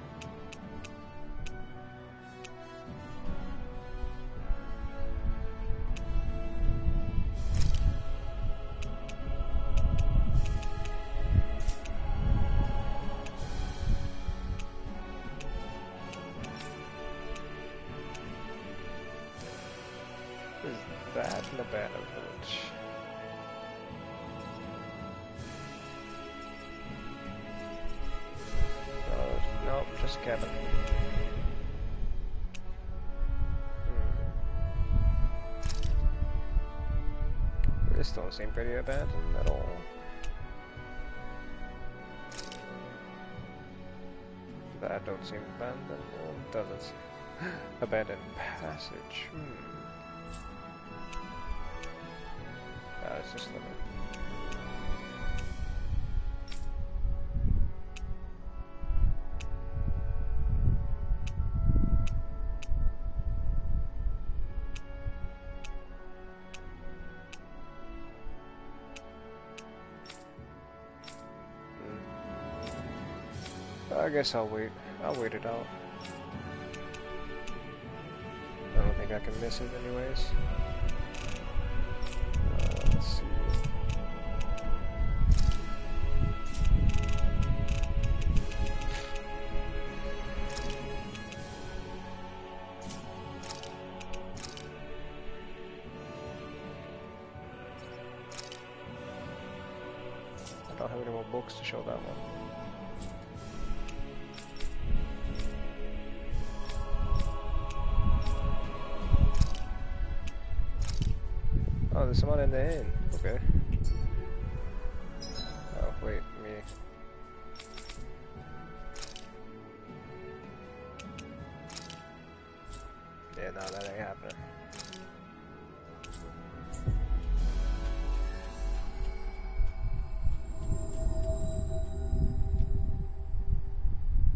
That and abandoned village. Nope, just a cabin. This don't seem pretty abandoned at all. That don't seem abandoned. Well, it doesn't. Abandoned passage. It's just limited. I guess I'll wait. I'll wait it out. I don't think I can miss it anyways. Let's see. I don't have any more books to show that one. Oh, there's someone in the inn. Okay. Oh, wait, me. Yeah, no, that ain't happening.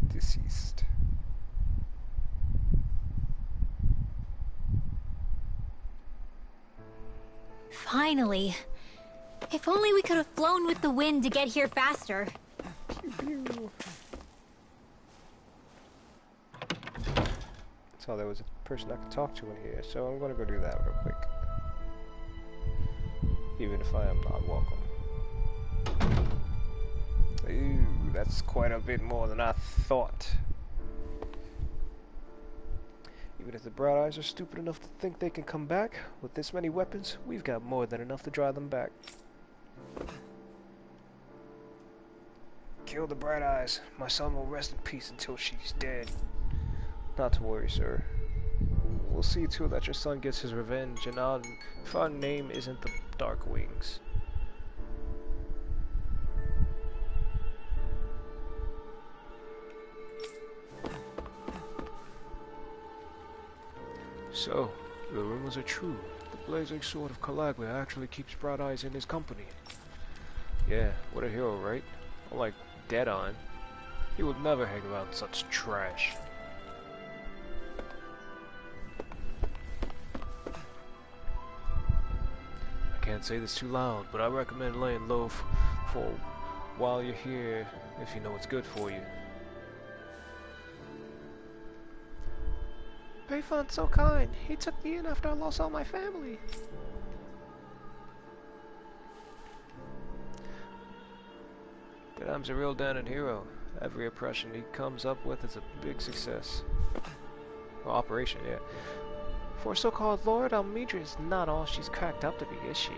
Deceased. Finally. If only we could have flown with the wind to get here faster. So there was a person I could talk to in here, so I'm gonna go do that real quick. Even if I am not welcome. Ooh, that's quite a bit more than I thought. Even if the Bright Eyes are stupid enough to think they can come back, with this many weapons, we've got more than enough to drive them back. Kill the Bright Eyes. My son will rest in peace until she's dead. Not to worry, sir. We'll see to it that your son gets his revenge, and if our name isn't the Dark Wings. So, the rumors are true. The blazing sword of Calaglia actually keeps Bright Eyes in his company. Yeah, what a hero, right? Unlike Dead-On. He would never hang around such trash. I can't say this too loud, but I recommend laying low for while you're here if you know what's good for you. Bayfon's so kind. He took me in after I lost all my family. Deadheim's a real Danaan hero. Every oppression he comes up with is a big success. Well, operation, yeah. For so-called Lord, Almidra is not all she's cracked up to be, is she?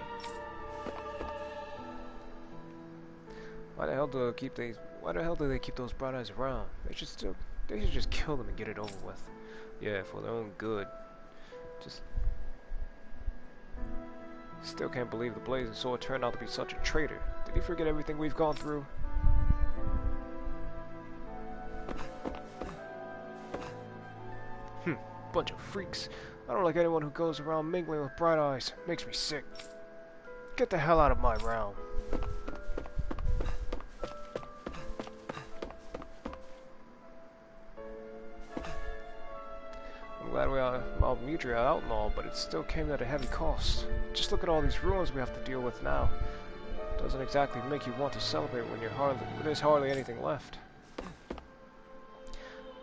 Why the hell do they keep those bright eyes around? They should just kill them and get it over with. Yeah, for their own good. Just still can't believe the Blazing Sword turned out to be such a traitor. Did he forget everything we've gone through? Bunch of freaks. I don't like anyone who goes around mingling with bright eyes. Makes me sick. Get the hell out of my realm. I'm glad we are Almidra out and all, but it still came at a heavy cost. Just look at all these ruins we have to deal with now. Doesn't exactly make you want to celebrate when there's hardly anything left.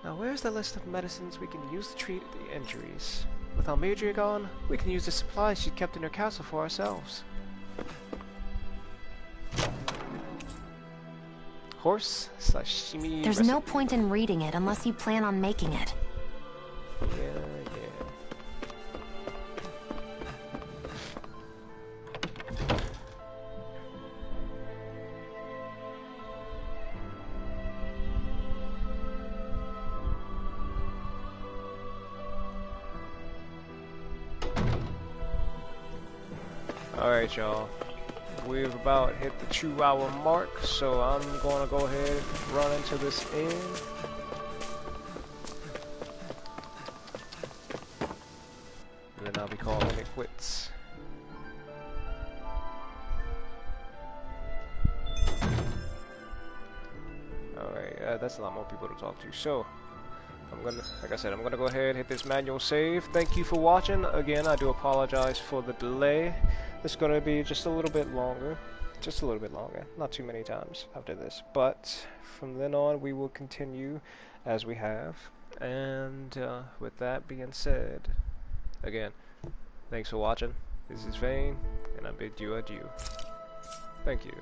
Now where's the list of medicines we can use to treat the injuries? With Almidra gone, we can use the supplies she kept in her castle for ourselves. Horse sashimi. There's no point in reading it unless you plan on making it. Yeah. Alright, y'all. We've about hit the 2-hour mark, so I'm gonna go ahead and run into this inn. And then I'll be calling it quits. Alright, that's a lot more people to talk to. So, like I said, I'm gonna go ahead and hit this manual save. Thank you for watching. Again, I do apologize for the delay. It's gonna be just a little bit longer. Just a little bit longer. Not too many times after this. But from then on, we will continue as we have. And with that being said, again, thanks for watching. This is Vane, and I bid you adieu. Thank you.